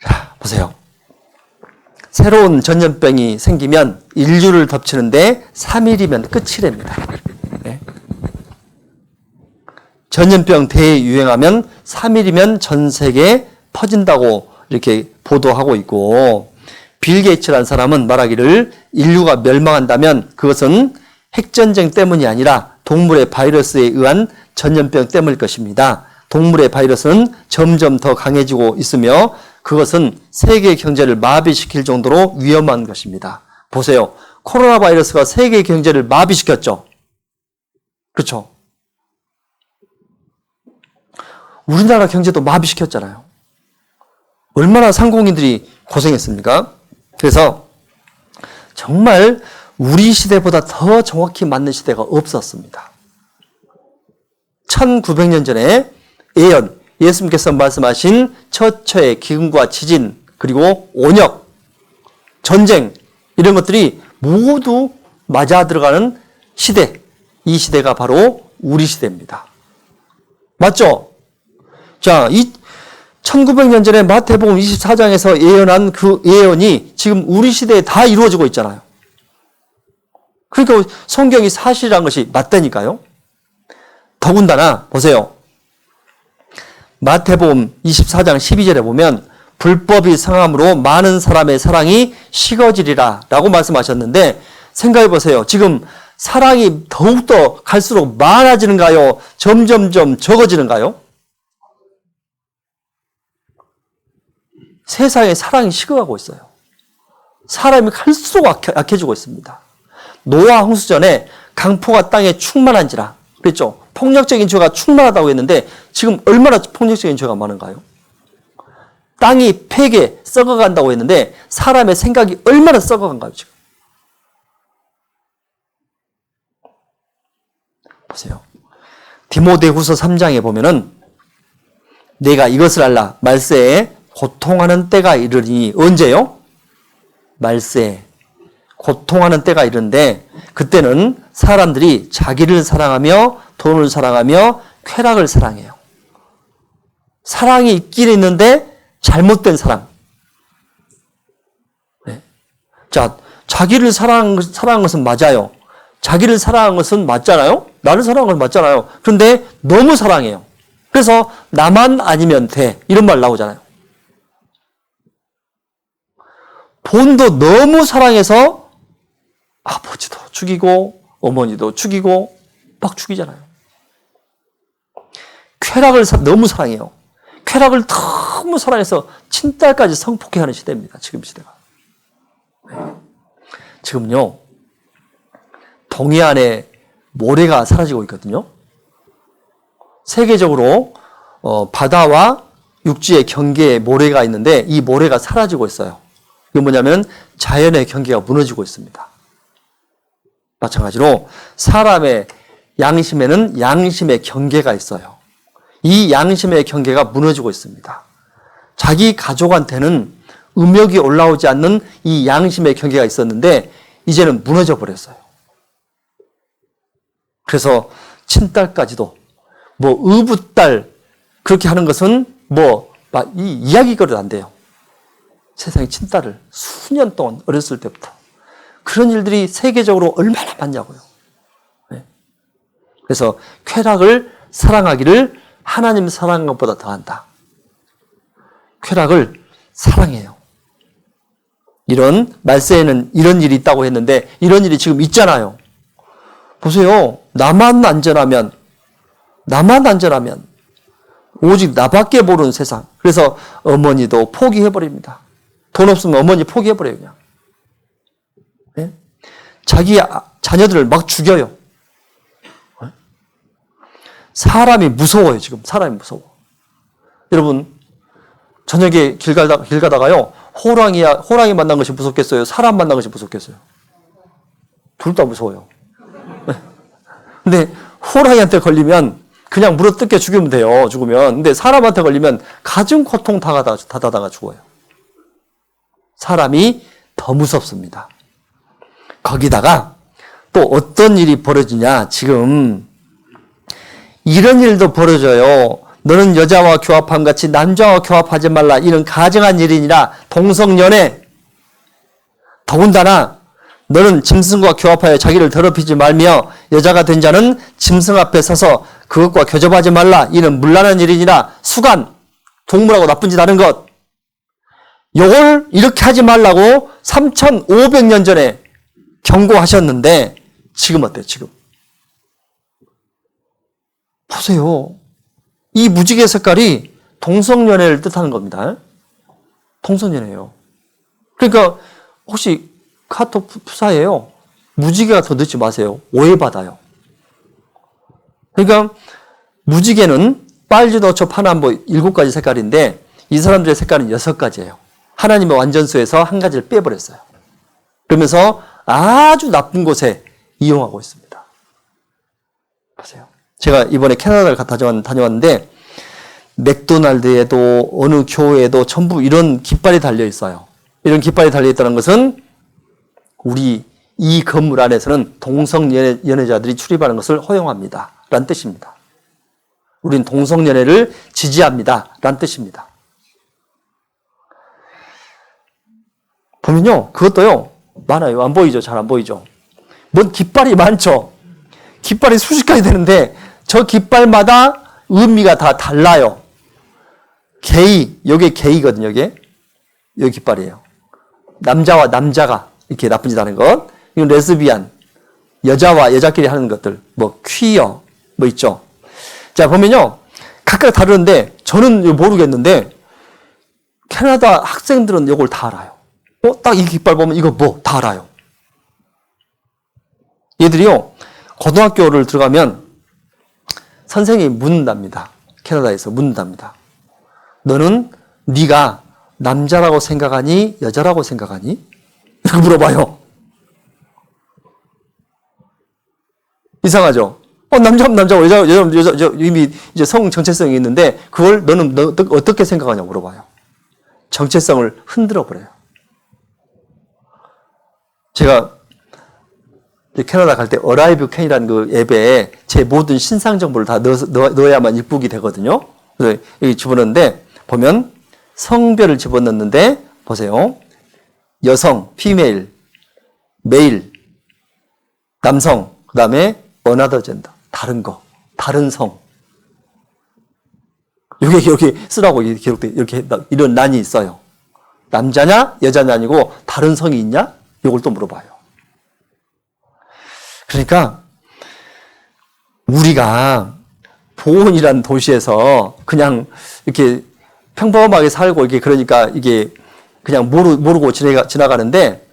자, 보세요. 새로운 전염병이 생기면 인류를 덮치는데 3일이면 끝이랍니다. 네. 전염병 대유행하면 3일이면 전 세계에 퍼진다고 이렇게 보도하고 있고, 빌 게이츠라는 사람은 말하기를 인류가 멸망한다면 그것은 핵전쟁 때문이 아니라 동물의 바이러스에 의한 전염병 때문일 것입니다. 동물의 바이러스는 점점 더 강해지고 있으며 그것은 세계 경제를 마비시킬 정도로 위험한 것입니다. 보세요. 코로나 바이러스가 세계 경제를 마비시켰죠. 그렇죠? 우리나라 경제도 마비시켰잖아요. 얼마나 상공인들이 고생했습니까? 그래서 정말 우리 시대보다 더 정확히 맞는 시대가 없었습니다. 1900년 전에 예언, 예수님께서 말씀하신 처처의 기근과 지진, 그리고 온역, 전쟁, 이런 것들이 모두 맞아 들어가는 시대, 이 시대가 바로 우리 시대입니다. 맞죠? 자, 이 1900년 전에 마태복음 24장에서 예언한 그 예언이 지금 우리 시대에 다 이루어지고 있잖아요. 그러니까 성경이 사실이라는 것이 맞다니까요. 더군다나 보세요. 마태복음 24장 12절에 보면 불법이 성함으로 많은 사람의 사랑이 식어지리라 라고 말씀하셨는데 생각해 보세요. 지금 사랑이 더욱더 갈수록 많아지는가요? 점점점 적어지는가요? 세상에 사랑이 식어가고 있어요. 사람이 갈수록 약해지고 있습니다. 노아 홍수전에 강포가 땅에 충만한지라 그랬죠. 폭력적인 죄가 충만하다고 했는데 지금 얼마나 폭력적인 죄가 많은가요? 땅이 폐게 썩어간다고 했는데 사람의 생각이 얼마나 썩어간가요 지금? 보세요. 디모데후서 3장에 보면은 내가 이것을 알라 말세에 고통하는 때가 이르니 언제요? 말세에 고통하는 때가 이른데 그때는 사람들이 자기를 사랑하며 돈을 사랑하며 쾌락을 사랑해요. 사랑이 있긴 있는데 잘못된 사랑. 네. 자, 자기를 사랑한 것은 맞아요. 자기를 사랑한 것은 맞잖아요. 나를 사랑한 것은 맞잖아요. 그런데 너무 사랑해요. 그래서 나만 아니면 돼. 이런 말 나오잖아요. 돈도 너무 사랑해서 아버지도 죽이고 어머니도 죽이고 막 죽이잖아요. 쾌락을 너무 사랑해요. 쾌락을 너무 사랑해서 친딸까지 성폭행하는 시대입니다. 지금 시대가. 네. 지금요. 동해안에 모래가 사라지고 있거든요. 세계적으로 바다와 육지의 경계에 모래가 있는데 이 모래가 사라지고 있어요. 이게 뭐냐면 자연의 경계가 무너지고 있습니다. 마찬가지로 사람의 양심에는 양심의 경계가 있어요. 이 양심의 경계가 무너지고 있습니다. 자기 가족한테는 음욕이 올라오지 않는 이 양심의 경계가 있었는데 이제는 무너져 버렸어요. 그래서 친딸까지도 의붓딸 그렇게 하는 것은 이 이야기거리도 안 돼요. 세상에 친딸을 수년 동안 어렸을 때부터 그런 일들이 세계적으로 얼마나 많냐고요. 네. 그래서 쾌락을 사랑하기를 하나님 사랑한 것보다 더한다. 쾌락을 사랑해요. 이런 말세에는 이런 일이 있다고 했는데 이런 일이 지금 있잖아요. 보세요. 나만 안전하면 오직 나밖에 모르는 세상. 그래서 어머니도 포기해버립니다. 돈 없으면 어머니 포기해버려요 그냥. 네? 자기 자녀들을 막 죽여요. 네? 사람이 무서워요 지금. 사람이 무서워. 여러분 저녁에 길 가다가요 호랑이 만난 것이 무섭겠어요? 사람 만난 것이 무섭겠어요? 둘 다 무서워요. 근데 호랑이한테 걸리면 그냥 물어뜯겨 죽이면 돼요. 죽으면. 근데 사람한테 걸리면 가진 고통 다다가 죽어요. 사람이 더 무섭습니다. 거기다가 또 어떤 일이 벌어지냐. 지금 이런 일도 벌어져요. 너는 여자와 교합함 같이 남자와 교합하지 말라. 이런 가증한 일이니라. 동성연애. 더군다나 너는 짐승과 교합하여 자기를 더럽히지 말며 여자가 된 자는 짐승 앞에 서서 그것과 교접하지 말라. 이는 문란한 일이니라. 수간, 동물하고 나쁜 짓 하는 것. 요걸 이렇게 하지 말라고 3,500년 전에 경고하셨는데 지금 어때요? 지금. 보세요. 이 무지개 색깔이 동성연애를 뜻하는 겁니다. 동성연애예요. 그러니까 혹시 카톡 푸사예요. 무지개가 더 넣지 마세요. 오해받아요. 그러니까 무지개는 빨주노초 파남보 7가지 색깔인데 이 사람들의 색깔은 6가지예요. 하나님의 완전수에서 한 가지를 빼버렸어요. 그러면서 아주 나쁜 곳에 이용하고 있습니다. 보세요. 제가 이번에 캐나다를 다녀왔는데 맥도날드에도 어느 교회에도 전부 이런 깃발이 달려 있어요. 이런 깃발이 달려 있다는 것은 우리 이 건물 안에서는 동성연애자들이 출입하는 것을 허용합니다. 라는 뜻입니다. 우린 동성연애를 지지합니다. 라는 뜻입니다. 보면요. 그것도요. 많아요. 안 보이죠? 잘 안 보이죠? 뭔 깃발이 많죠? 깃발이 수십 가지 되는데 저 깃발마다 의미가 다 달라요. 게이, 요게 게이거든요. 요게. 여기 깃발이에요. 남자와 남자가 이렇게 나쁜 짓 하는 것. 이건 레즈비안. 여자와 여자끼리 하는 것들. 뭐 퀴어 뭐 있죠. 자, 보면요. 각각 다르는데 저는 모르겠는데 캐나다 학생들은 이걸 다 알아요. 딱 이 깃발 보면 이거 뭐 다 알아요. 얘들이요. 고등학교를 들어가면 선생님이 묻는답니다. 캐나다에서 묻는답니다. 너는 네가 남자라고 생각하니 여자라고 생각하니? 이렇게 물어봐요. 이상하죠? 남자면 남자고 여자 이미 이제 성 정체성이 있는데 그걸 너는 어떻게 생각하냐고 물어봐요. 정체성을 흔들어 버려요. 제가 캐나다 갈 때 어라이브 캔이라는 그 앱에 제 모든 신상 정보를 다 넣어야만 입국이 되거든요. 그래서 여기 집어넣는데 보면 성별을 집어넣는데 보세요. 여성, 피메일, 메일, 남성, 그 다음에 another gender, 다른 거, 다른 성. 여기 쓰라고 기록돼 이렇게 이런 란이 있어요. 남자냐 여자냐 아니고 다른 성이 있냐? 이걸 또 물어봐요. 그러니까 우리가 보온이라는 도시에서 그냥 이렇게 평범하게 살고 이렇게 그러니까 이게 그냥 모르고 지나가는데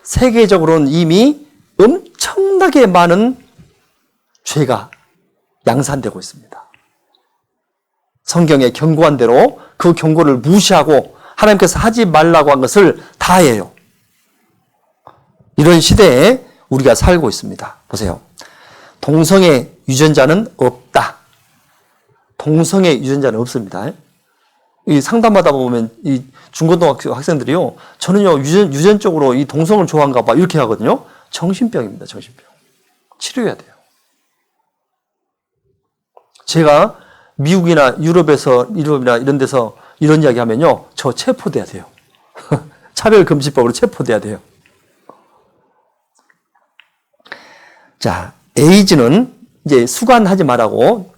세계적으로는 이미 엄청나게 많은 죄가 양산되고 있습니다. 성경에 경고한 대로 그 경고를 무시하고 하나님께서 하지 말라고 한 것을 다 해요. 이런 시대에 우리가 살고 있습니다. 보세요. 동성애 유전자는 없다. 동성애 유전자는 없습니다. 이 상담하다 보면 이 중고등학교 학생들이요. 저는요 유전적으로 이 동성을 좋아한가 봐 이렇게 하거든요. 정신병입니다. 정신병. 치료해야 돼요. 제가 미국이나 유럽이나 이런 데서 이런 이야기 하면요. 저 체포돼야 돼요. 차별금지법으로 체포돼야 돼요. 자, 에이즈는 이제 수관하지 말라고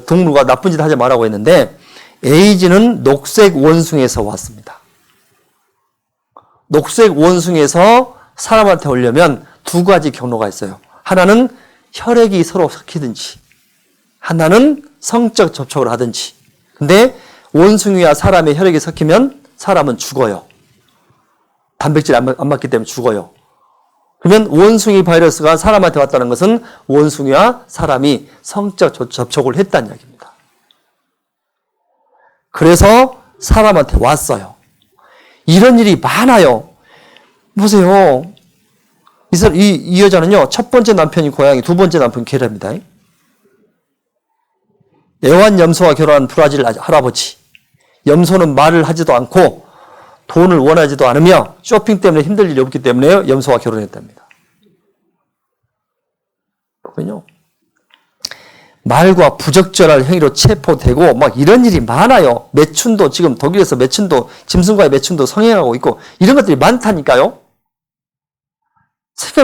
동물과 나쁜 짓 하지 말라고 했는데 에이즈는 녹색 원숭이에서 왔습니다. 녹색 원숭이에서 사람한테 오려면 두 가지 경로가 있어요. 하나는 혈액이 서로 섞이든지 하나는 성적 접촉을 하든지. 근데 원숭이와 사람의 혈액이 섞이면 사람은 죽어요. 단백질 안 맞기 때문에 죽어요. 그러면 원숭이 바이러스가 사람한테 왔다는 것은 원숭이와 사람이 성적 접촉을 했다는 이야기입니다. 그래서 사람한테 왔어요. 이런 일이 많아요. 보세요. 이 여자는요, 첫 번째 남편이 고양이, 두 번째 남편이 개랍니다. 애완염소와 결혼한 브라질 할아버지. 염소는 말을 하지도 않고 돈을 원하지도 않으며 쇼핑 때문에 힘들 일이 없기 때문에 염소와 결혼했답니다. 그렇군요. 말과 부적절한 행위로 체포되고 막 이런 일이 많아요. 매춘도 지금 독일에서 매춘도 짐승과의 매춘도 성행하고 있고 이런 것들이 많다니까요.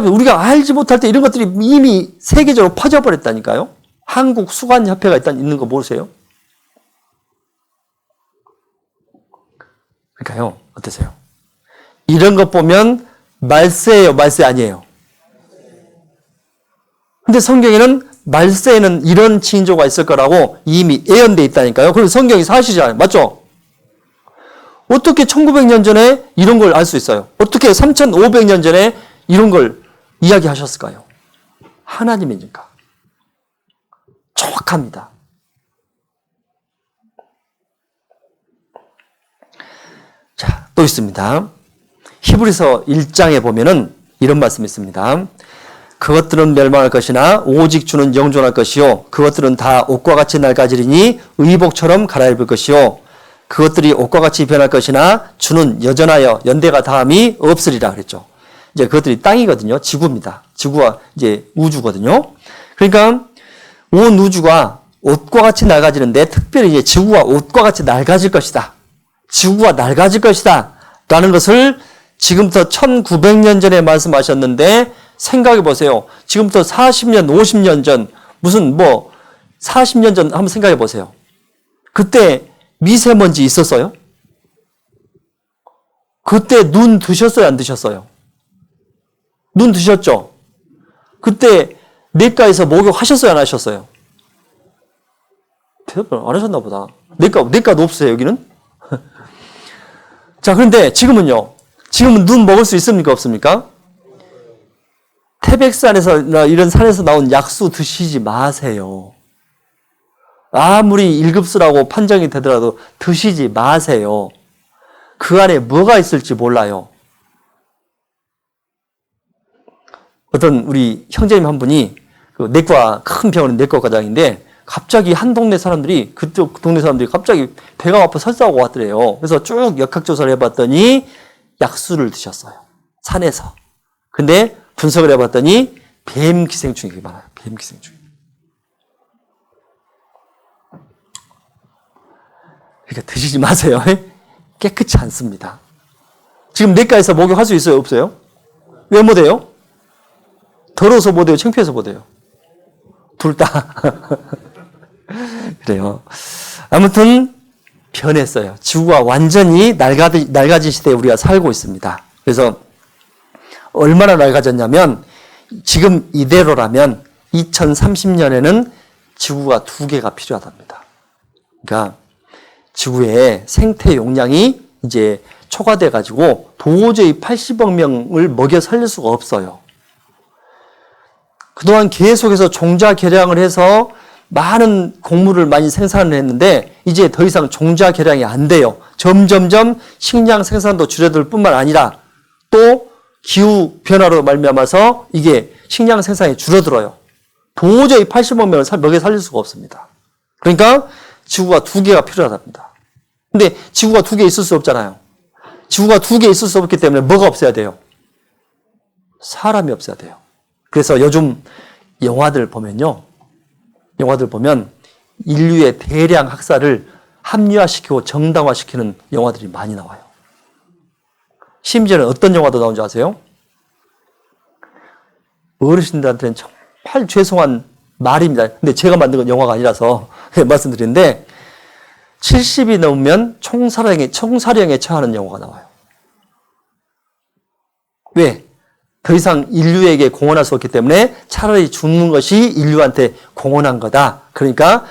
우리가 알지 못할 때 이런 것들이 이미 세계적으로 퍼져버렸다니까요. 한국 수관협회가 일단 있는 거 모르세요? 그러니까요. 어떠세요? 이런 것 보면 말세예요, 말세 아니에요? 근데 성경에는 말세에는 이런 징조가 있을 거라고 이미 예언되어 있다니까요. 그럼 성경이 사실이잖아요. 맞죠? 어떻게 1900년 전에 이런 걸 알 수 있어요? 어떻게 3500년 전에 이런 걸 이야기하셨을까요? 하나님이니까. 정확합니다. 자, 또 있습니다. 히브리서 1장에 보면은 이런 말씀이 있습니다. 그것들은 멸망할 것이나 오직 주는 영존할 것이요 그것들은 다 옷과 같이 낡아지리니 의복처럼 갈아입을 것이요 그것들이 옷과 같이 변할 것이나 주는 여전하여 연대가 다함이 없으리라 그랬죠. 이제 그것들이 땅이거든요. 지구입니다. 지구와 이제 우주거든요. 그러니까 온 우주가 옷과 같이 낡아지는데 특별히 이제 지구가 옷과 같이 낡아질 것이다. 지구가 낡아질 것이다. 라는 것을 지금부터 1900년 전에 말씀하셨는데 생각해 보세요. 지금부터 40년, 50년 전, 무슨 40년 전 한번 생각해 보세요. 그때 미세먼지 있었어요? 그때 눈 드셨어요, 안 드셨어요? 눈 드셨죠? 그때 내과에서 목욕하셨어요, 안 하셨어요? 대답을 안 하셨나 보다. 내과도 없어요, 여기는? 자, 그런데 지금은요. 지금은 눈 먹을 수 있습니까, 없습니까? 태백산에서 이런 산에서 나온 약수 드시지 마세요. 아무리 1급수라고 판정이 되더라도 드시지 마세요. 그 안에 뭐가 있을지 몰라요. 어떤 우리 형제님 한 분이 그 내과, 큰 병원의 내과 과장인데 갑자기 한 동네 사람들이, 그쪽 동네 사람들이 갑자기 배가 아파 설사하고 왔더래요. 그래서 쭉 역학조사를 해봤더니 약수를 드셨어요. 산에서. 근데 분석을 해봤더니 뱀 기생충이 많아요. 뱀 기생충. 그러니까 드시지 마세요. 깨끗이 않습니다. 지금 내과에서 목욕할 수 있어요? 없어요? 왜 못해요? 더러워서 못해요? 창피해서 못해요? 둘 다. 그래요. 아무튼 변했어요. 지구가 완전히 낡아진 시대에 우리가 살고 있습니다. 그래서 얼마나 낡아졌냐면 지금 이대로라면 2030년에는 지구가 2개가 필요하답니다. 그러니까 지구의 생태 용량이 이제 초과돼 가지고 도저히 80억 명을 먹여 살릴 수가 없어요. 그동안 계속해서 종자 개량을 해서 많은 곡물을 많이 생산을 했는데 이제 더 이상 종자 개량이 안 돼요. 점점점 식량 생산도 줄어들 뿐만 아니라 또 기후 변화로 말미암아서 이게 식량 생산이 줄어들어요. 도저히 80억 명을 먹여 살릴 수가 없습니다. 그러니까 지구가 2개가 필요하답니다. 근데 지구가 2개 있을 수 없잖아요. 지구가 2개 있을 수 없기 때문에 뭐가 없어야 돼요? 사람이 없어야 돼요. 그래서 요즘 영화들 보면 인류의 대량 학살을 합리화시키고 정당화시키는 영화들이 많이 나와요. 심지어는 어떤 영화도 나온지 아세요? 어르신들한테는 정말 죄송한 말입니다. 근데 제가 만든 건 영화가 아니라서 말씀드리는데 70이 넘으면 총사령에 처하는 영화가 나와요. 왜? 더 이상 인류에게 공헌할 수 없기 때문에 차라리 죽는 것이 인류한테 공헌한 거다. 그러니까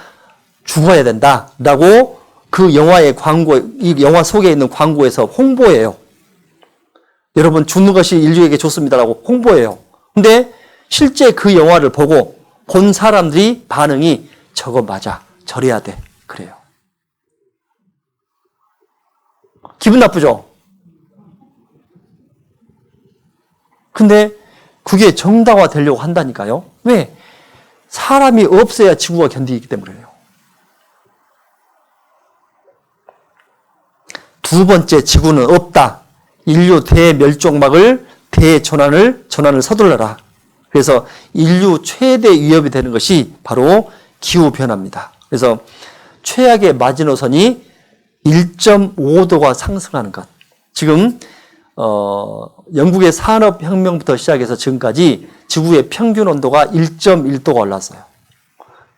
죽어야 된다라고 그 영화의 광고, 이 영화 속에 있는 광고에서 홍보해요. 여러분 죽는 것이 인류에게 좋습니다라고 홍보해요. 근데 실제 그 영화를 보고 본 사람들이 반응이 저거 맞아. 저래야 돼. 그래요. 기분 나쁘죠? 근데 그게 정당화 되려고 한다니까요. 왜? 사람이 없어야 지구가 견디기 때문에요. 두 번째, 지구는 없다. 인류 대멸종막을 전환을 서둘러라. 그래서 인류 최대 위협이 되는 것이 바로 기후변화입니다. 그래서 최악의 마지노선이 1.5도가 상승하는 것. 지금 영국의 산업혁명부터 시작해서 지금까지 지구의 평균 온도가 1.1도가 올랐어요.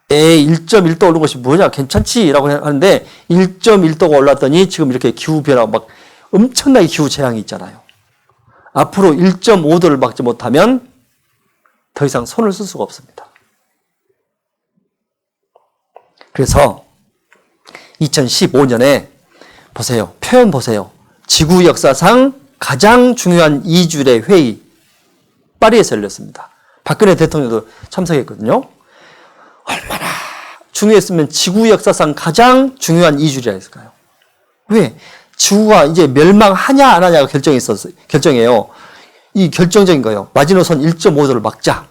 1.1도 오른 것이 뭐냐, 괜찮지라고 하는데 1.1도가 올랐더니 지금 이렇게 기후변화가 막 엄청나게 기후재앙이 있잖아요. 앞으로 1.5도를 막지 못하면 더 이상 손을 쓸 수가 없습니다. 그래서 2015년에 보세요. 표현 보세요. 지구 역사상 가장 중요한 2주일의 회의 파리에서 열렸습니다. 박근혜 대통령도 참석했거든요. 얼마나 중요했으면 지구 역사상 가장 중요한 2주일이라 했을까요? 왜? 지구가 이제 멸망하냐 안 하냐가 결정이에요. 이 결정적인 거예요. 마지노선 1.5도를 막자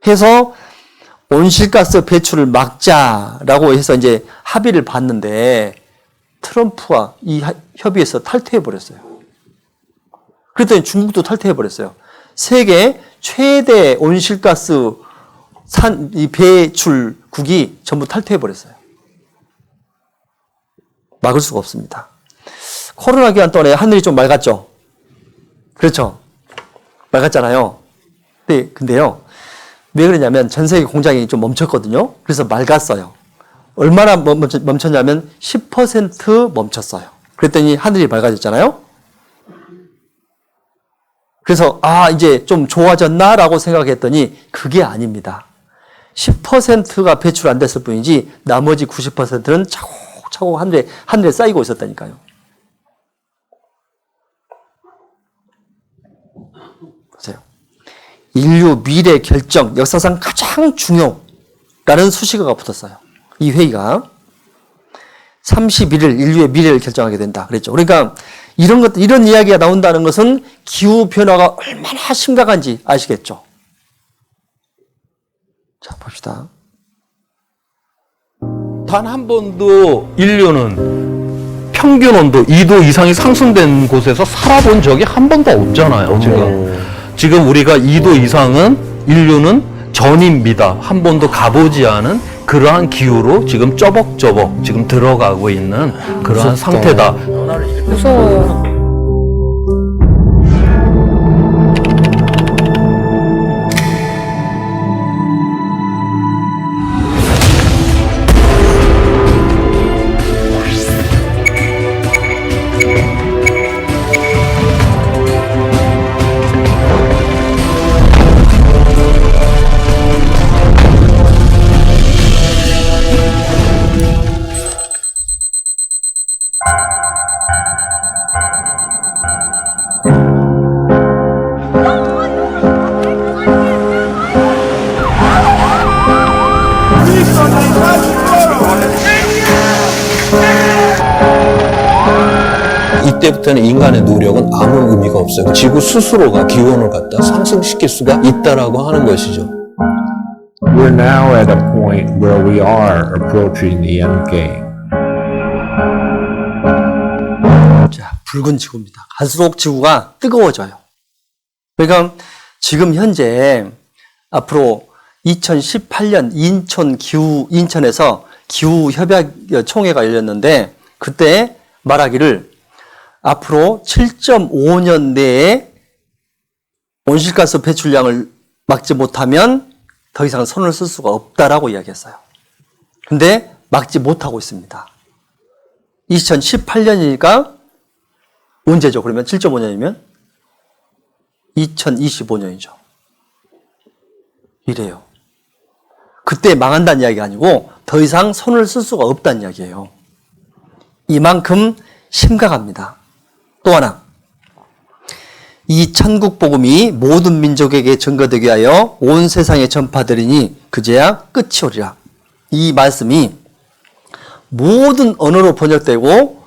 해서 온실가스 배출을 막자라고 해서 이제 합의를 봤는데 트럼프가 이 협의에서 탈퇴해 버렸어요. 그랬더니 중국도 탈퇴해 버렸어요. 세계 최대 온실가스 이 배출국이 전부 탈퇴해 버렸어요. 막을 수가 없습니다. 코로나 기간 동안에 하늘이 좀 맑았죠? 그렇죠? 맑았잖아요. 근데요. 왜 그러냐면 전 세계 공장이 좀 멈췄거든요. 그래서 맑았어요. 얼마나 멈췄냐면 10% 멈췄어요. 그랬더니 하늘이 맑아졌잖아요. 그래서 이제 좀 좋아졌나라고 생각했더니 그게 아닙니다. 10%가 배출 안 됐을 뿐이지 나머지 90%는 차곡차곡 하늘에 쌓이고 있었다니까요. 보세요. 인류 미래 결정 역사상 가장 중요라는 수식어가 붙었어요. 이 회의가 31일 인류의 미래를 결정하게 된다 그랬죠. 그러니까 이런 이야기가 나온다는 것은 기후 변화가 얼마나 심각한지 아시겠죠? 자, 봅시다. 단 한 번도 인류는 평균 온도 2도 이상이 상승된 곳에서 살아본 적이 한 번도 없잖아요, 지금 우리가 2도 이상은 인류는 전입니다. 한 번도 가보지 않은 그러한 기후로 지금 쩌벅쩌벅 지금 들어가고 있는 그러한 상태다. 무서워요. 이때부터는 인간의 노력은 아무 의미가 없어요. 지구 스스로가 기온을 갖다 상승시킬 수가 있다라고 하는 것이죠. We're now at a point where we are approaching the end game. 자, 붉은 지구입니다. 갈수록 지구가 뜨거워져요. 그러니까 지금 현재 앞으로 2018년 인천에서 기후협약 총회가 열렸는데 그때 말하기를 앞으로 7.5년 내에 온실가스 배출량을 막지 못하면 더 이상 손을 쓸 수가 없다라고 이야기했어요. 근데 막지 못하고 있습니다. 2018년이니까 언제죠? 그러면 7.5년이면 2025년이죠. 이래요. 그때 망한다는 이야기가 아니고 더 이상 손을 쓸 수가 없다는 이야기예요. 이만큼 심각합니다. 또 하나, 이 천국 복음이 모든 민족에게 증거되게 하여 온 세상에 전파되리니 그제야 끝이 오리라. 이 말씀이 모든 언어로 번역되고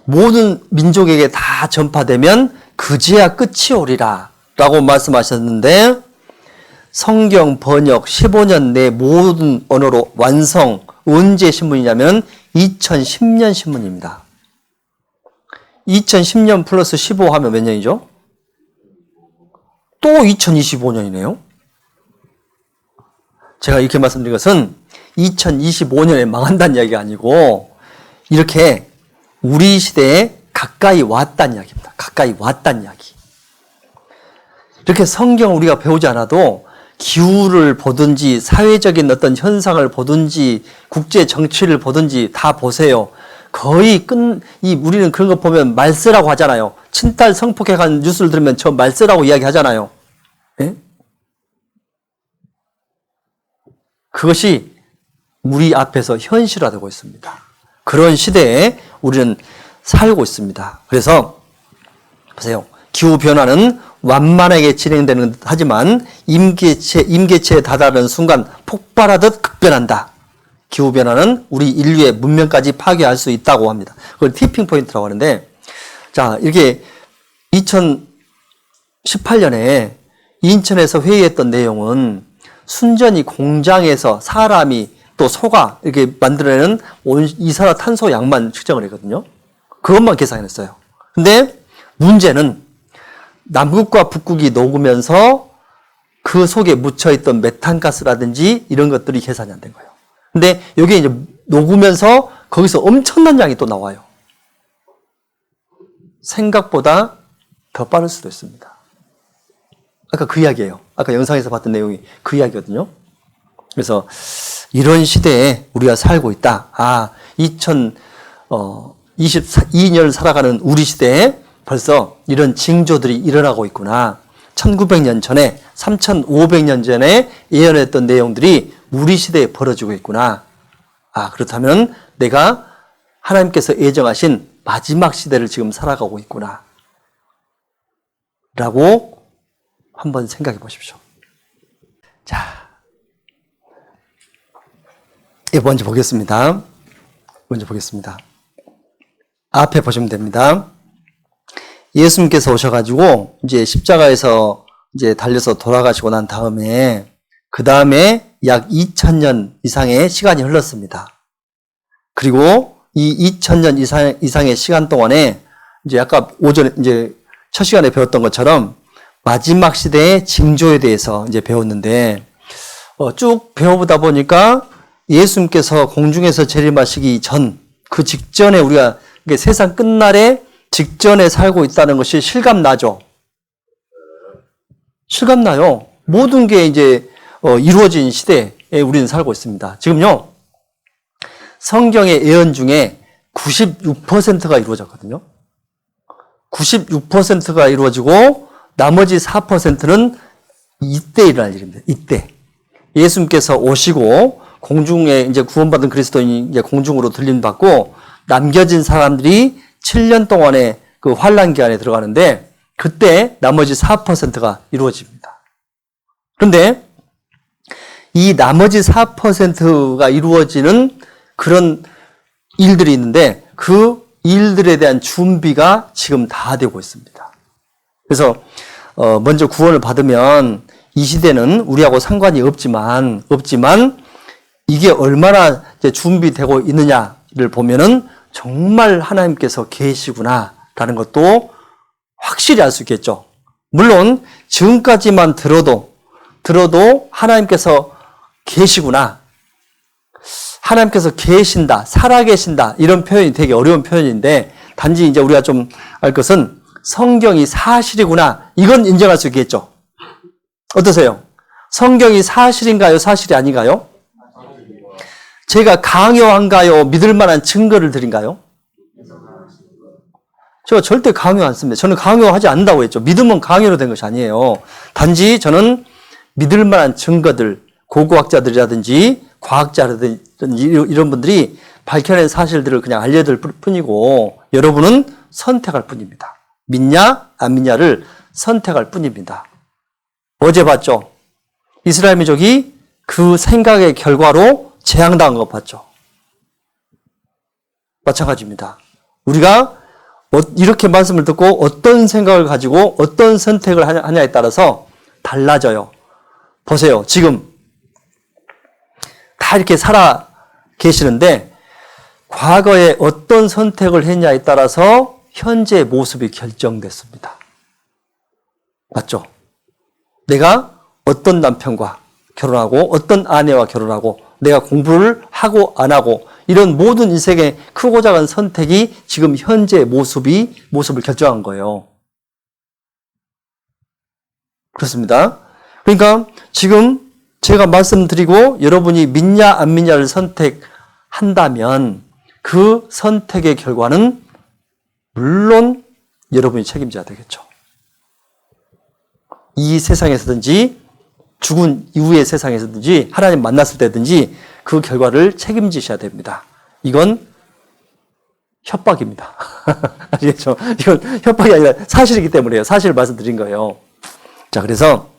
모든 민족에게 다 전파되면 그제야 끝이 오리라 라고 말씀하셨는데 성경 번역 15년 내 모든 언어로 완성 언제 신문이냐면 2010년 신문입니다. 2010년 플러스 15 하면 몇 년이죠? 또 2025년이네요. 제가 이렇게 말씀드린 것은 2025년에 망한다는 이야기가 아니고 이렇게 우리 시대에 가까이 왔다는 이야기입니다. 가까이 왔다는 이야기. 이렇게 성경을 우리가 배우지 않아도 기후를 보든지 사회적인 어떤 현상을 보든지 국제 정치를 보든지 다 보세요. 거의 우리는 그런 거 보면 말세라고 하잖아요. 친딸 성폭행한 뉴스를 들으면 저 말세라고 이야기 하잖아요. 예? 그것이 우리 앞에서 현실화되고 있습니다. 그런 시대에 우리는 살고 있습니다. 그래서 보세요. 기후변화는 완만하게 진행되는 듯 하지만 임계체에 다다르는 순간 폭발하듯 급변한다. 기후변화는 우리 인류의 문명까지 파괴할 수 있다고 합니다. 그걸 티핑 포인트라고 하는데, 자, 이렇게 2018년에 인천에서 회의했던 내용은 순전히 공장에서 사람이 또 소가 이렇게 만들어내는 이산화탄소 양만 측정을 했거든요. 그것만 계산했어요. 근데 문제는 남극과 북극이 녹으면서 그 속에 묻혀있던 메탄가스라든지 이런 것들이 계산이 안 된 거예요. 근데 여기에 이제 녹으면서 거기서 엄청난 양이 또 나와요. 생각보다 더 빠를 수도 있습니다. 아까 그 이야기예요. 아까 영상에서 봤던 내용이 그 이야기거든요. 그래서 이런 시대에 우리가 살고 있다. 2022년을 살아가는 우리 시대에 벌써 이런 징조들이 일어나고 있구나. 1900년 전에 3500년 전에 예언했던 내용들이 우리 시대에 벌어지고 있구나. 아, 그렇다면 내가 하나님께서 예정하신 마지막 시대를 지금 살아가고 있구나. 라고 한번 생각해 보십시오. 자, 먼저 보겠습니다. 앞에 보시면 됩니다. 예수님께서 오셔가지고 이제 십자가에서 이제 달려서 돌아가시고 난 다음에 그 다음에 약 2000년 이상의 시간이 흘렀습니다. 그리고 이 2000년 이상의 시간 동안에 이제 아까 오전에 이제 첫 시간에 배웠던 것처럼 마지막 시대의 징조에 대해서 이제 배웠는데 쭉 배워보다 보니까 예수님께서 공중에서 재림하시기 전 그 직전에 우리가 세상 끝날에 직전에 살고 있다는 것이 실감나죠. 실감나요. 모든 게 이제 이루어진 시대에 우리는 살고 있습니다. 지금요, 성경의 예언 중에 96%가 이루어졌거든요. 96%가 이루어지고 나머지 4%는 이때 일어날 일입니다. 이때. 예수님께서 오시고 공중에 이제 구원받은 그리스도인이 이제 공중으로 들림받고 남겨진 사람들이 7년 동안의 그 환란 기간에 들어가는데 그때 나머지 4%가 이루어집니다. 그런데 이 나머지 4%가 이루어지는 그런 일들이 있는데 그 일들에 대한 준비가 지금 다 되고 있습니다. 그래서 먼저 구원을 받으면 이 시대는 우리하고 상관이 없지만 이게 얼마나 이제 준비되고 있느냐를 보면은 정말 하나님께서 계시구나라는 것도 확실히 알 수 있겠죠. 물론 지금까지만 들어도 하나님께서 계시구나, 하나님께서 계신다, 살아계신다 이런 표현이 되게 어려운 표현인데 단지 이제 우리가 좀 알 것은 성경이 사실이구나 이건 인정할 수 있겠죠. 어떠세요? 성경이 사실인가요? 사실이 아닌가요? 제가 강요한가요? 믿을 만한 증거를 드린가요? 제가 절대 강요 안 씁니다. 저는 강요하지 않는다고 했죠. 믿음은 강요로 된 것이 아니에요. 단지 저는 믿을 만한 증거들, 고고학자들이라든지 과학자라든지 이런 분들이 밝혀낸 사실들을 그냥 알려줄 뿐이고 여러분은 선택할 뿐입니다. 믿냐 안 믿냐를 선택할 뿐입니다. 어제 봤죠? 이스라엘 민족이 그 생각의 결과로 재앙당한 거 봤죠? 마찬가지입니다. 우리가 이렇게 말씀을 듣고 어떤 생각을 가지고 어떤 선택을 하냐에 따라서 달라져요. 보세요. 지금 다 이렇게 살아 계시는데 과거에 어떤 선택을 했냐에 따라서 현재 모습이 결정됐습니다. 맞죠? 내가 어떤 남편과 결혼하고 어떤 아내와 결혼하고 내가 공부를 하고 안 하고 이런 모든 인생의 크고 작은 선택이 지금 현재 모습을 결정한 거예요. 그렇습니다. 그러니까 지금 제가 말씀드리고 여러분이 믿냐 안 믿냐를 선택한다면 그 선택의 결과는 물론 여러분이 책임져야 되겠죠. 이 세상에서든지 죽은 이후의 세상에서든지 하나님 만났을 때든지 그 결과를 책임지셔야 됩니다. 이건 협박입니다. 아시겠죠? 이건 협박이 아니라 사실이기 때문에요. 사실을 말씀드린 거예요. 자, 그래서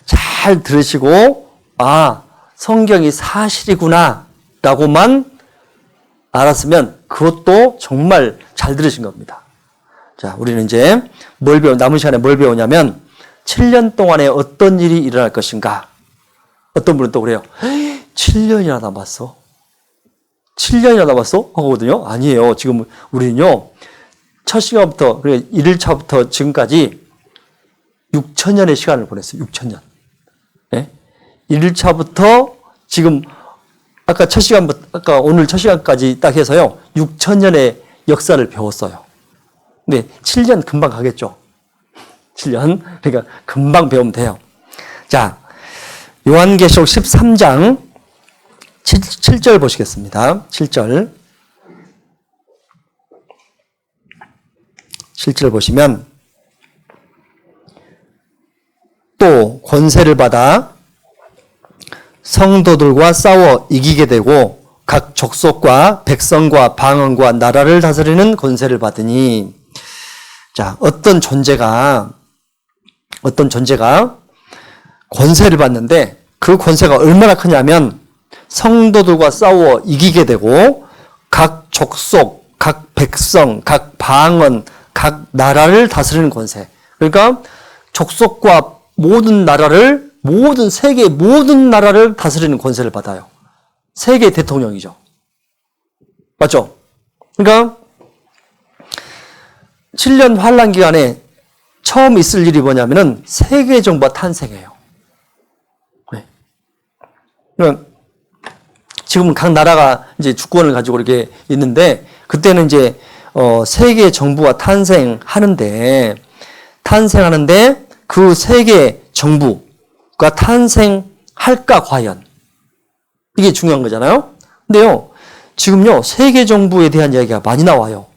잘 들으시고 성경이 사실이구나 라고만 알았으면 그것도 정말 잘 들으신 겁니다. 자, 우리는 이제 남은 시간에 뭘 배우냐면 7년 동안에 어떤 일이 일어날 것인가. 어떤 분은 또 그래요. 7년이나 남았어? 7년이나 남았어? 하거든요. 아니에요. 지금 우리는요. 첫 시간부터 1일차부터 지금까지 6천년의 시간을 보냈어요. 6천년. 네? 1일차부터 지금 아까 오늘 첫 시간까지 딱 해서요. 6천년의 역사를 배웠어요. 근데 7년 금방 가겠죠. 7년. 그러니까 금방 배우면 돼요. 자, 요한계시록 13장 7절 보시겠습니다. 7절 보시면 권세를 받아 성도들과 싸워 이기게 되고 각 족속과 백성과 방언과 나라를 다스리는 권세를 받으니 자, 어떤 존재가 권세를 받는데 그 권세가 얼마나 크냐면 성도들과 싸워 이기게 되고 각 족속, 각 백성, 각 방언, 각 나라를 다스리는 권세. 그러니까 족속과 모든 나라를 모든 세계 모든 나라를 다스리는 권세를 받아요. 세계 대통령이죠. 맞죠? 그러니까 7년 환란 기간에 처음 있을 일이 뭐냐면은 세계 정부가 탄생해요. 네. 그러니까 지금은 각 나라가 이제 주권을 가지고 이렇게 있는데 그때는 이제 세계 정부가 탄생하는데 그 세계 정부가 탄생할까 과연 이게 중요한 거잖아요. 근데요 지금요 세계 정부에 대한 이야기가 많이 나와요.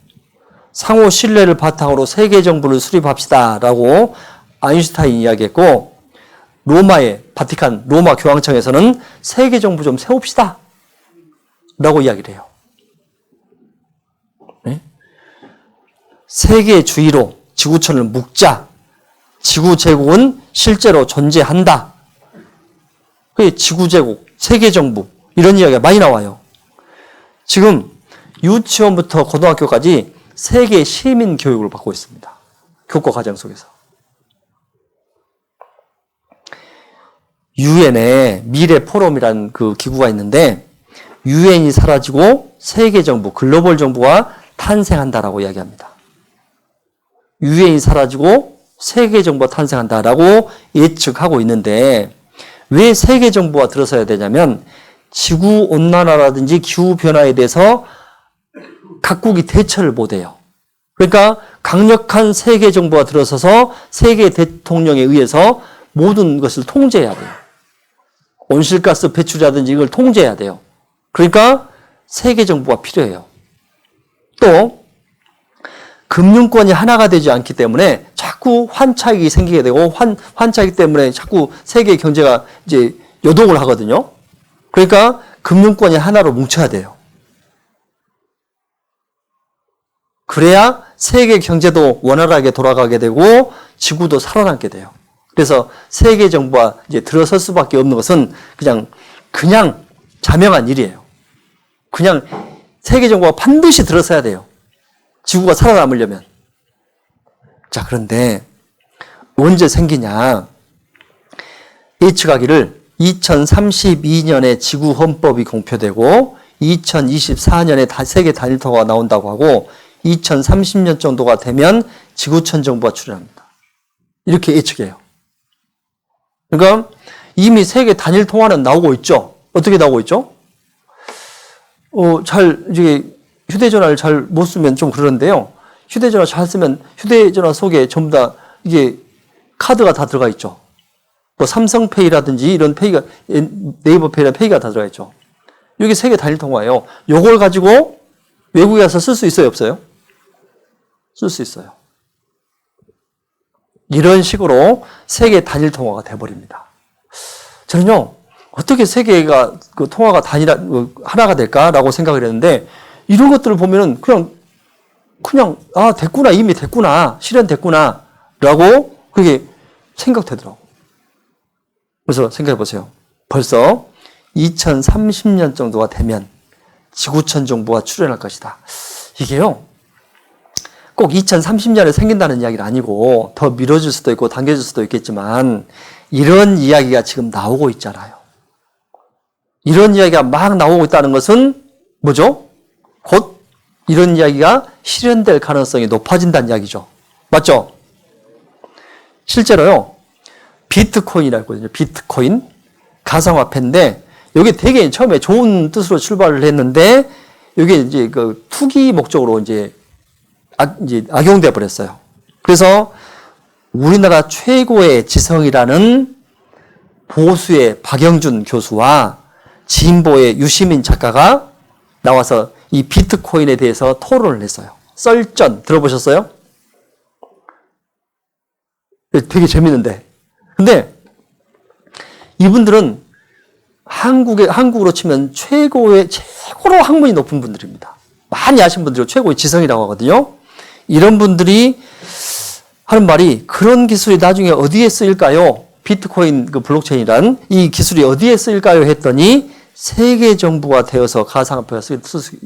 상호 신뢰를 바탕으로 세계 정부를 수립합시다라고 아인슈타인이 이야기했고 로마의 바티칸 로마 교황청에서는 세계 정부 좀 세웁시다 라고 이야기를 해요. 네? 세계주의로 지구촌을 묶자. 지구 제국은 실제로 존재한다. 그게 지구 제국, 세계 정부 이런 이야기가 많이 나와요. 지금 유치원부터 고등학교까지 세계 시민 교육을 받고 있습니다. 교과 과정 속에서. 유엔의 미래 포럼이라는 그 기구가 있는데 유엔이 사라지고 세계 정부, 글로벌 정부가 탄생한다라고 이야기합니다. 유엔이 사라지고 세계 정부가 탄생한다라고 예측하고 있는데 왜 세계 정부가 들어서야 되냐면 지구 온난화라든지 기후 변화에 대해서 각국이 대처를 못해요. 그러니까 강력한 세계 정부가 들어서서 세계 대통령에 의해서 모든 것을 통제해야 돼요. 온실가스 배출이라든지 이걸 통제해야 돼요. 그러니까 세계 정부가 필요해요. 또 금융권이 하나가 되지 않기 때문에 자꾸 환차익이 생기게 되고 환차익 때문에 자꾸 세계 경제가 이제 요동을 하거든요. 그러니까 금융권이 하나로 뭉쳐야 돼요. 그래야 세계 경제도 원활하게 돌아가게 되고 지구도 살아남게 돼요. 그래서 세계 정부가 이제 들어설 수밖에 없는 것은 그냥 자명한 일이에요. 그냥 세계 정부가 반드시 들어서야 돼요. 지구가 살아남으려면. 자, 그런데 언제 생기냐? 예측하기를 2032년에 지구 헌법이 공표되고 2024년에 세계 단일토가 나온다고 하고 2030년 정도가 되면 지구촌 정부가 출현합니다. 이렇게 예측해요. 그러니까 이미 세계 단일 통화는 나오고 있죠. 어떻게 나오고 있죠? 이제 휴대전화를 잘 못 쓰면 좀 그러는데요. 휴대전화 잘 쓰면 휴대전화 속에 전부 다 이게 카드가 다 들어가 있죠. 뭐 삼성페이라든지 이런 페이가 네이버 페이나 페이가 다 들어가 있죠. 이게 세계 단일 통화예요. 요걸 가지고 외국에 가서 쓸 수 있어요, 없어요? 쓸 수 있어요. 이런 식으로 세계 단일 통화가 돼버립니다. 저는요, 어떻게 세계가 그 통화가 하나가 될까라고 생각을 했는데, 이런 것들을 보면은 됐구나, 이미 됐구나, 실현됐구나, 라고 그게 생각되더라고. 그래서 생각해 보세요. 벌써 2030년 정도가 되면 지구촌 정부가 출현할 것이다. 이게요, 꼭 2030년에 생긴다는 이야기는 아니고 더 미뤄질 수도 있고 당겨질 수도 있겠지만 이런 이야기가 지금 나오고 있잖아요. 이런 이야기가 막 나오고 있다는 것은 뭐죠? 곧 이런 이야기가 실현될 가능성이 높아진다는 이야기죠. 맞죠? 실제로요, 비트코인이라고 있거든요. 비트코인. 가상화폐인데, 이게 되게 처음에 좋은 뜻으로 출발을 했는데, 이게 이제 그 투기 목적으로 이제 악용돼 버렸어요. 그래서 우리나라 최고의 지성이라는 보수의 박영준 교수와 진보의 유시민 작가가 나와서 이 비트코인에 대해서 토론을 했어요. 썰전 들어보셨어요? 되게 재밌는데. 근데 이분들은 한국으로 치면 최고로 학문이 높은 분들입니다. 많이 아신 분들이 최고의 지성이라고 하거든요. 이런 분들이 하는 말이 그런 기술이 나중에 어디에 쓰일까요? 비트코인 그 블록체인이란 이 기술이 어디에 쓰일까요? 했더니 세계 정부가 되어서 가상화폐가 쓸 수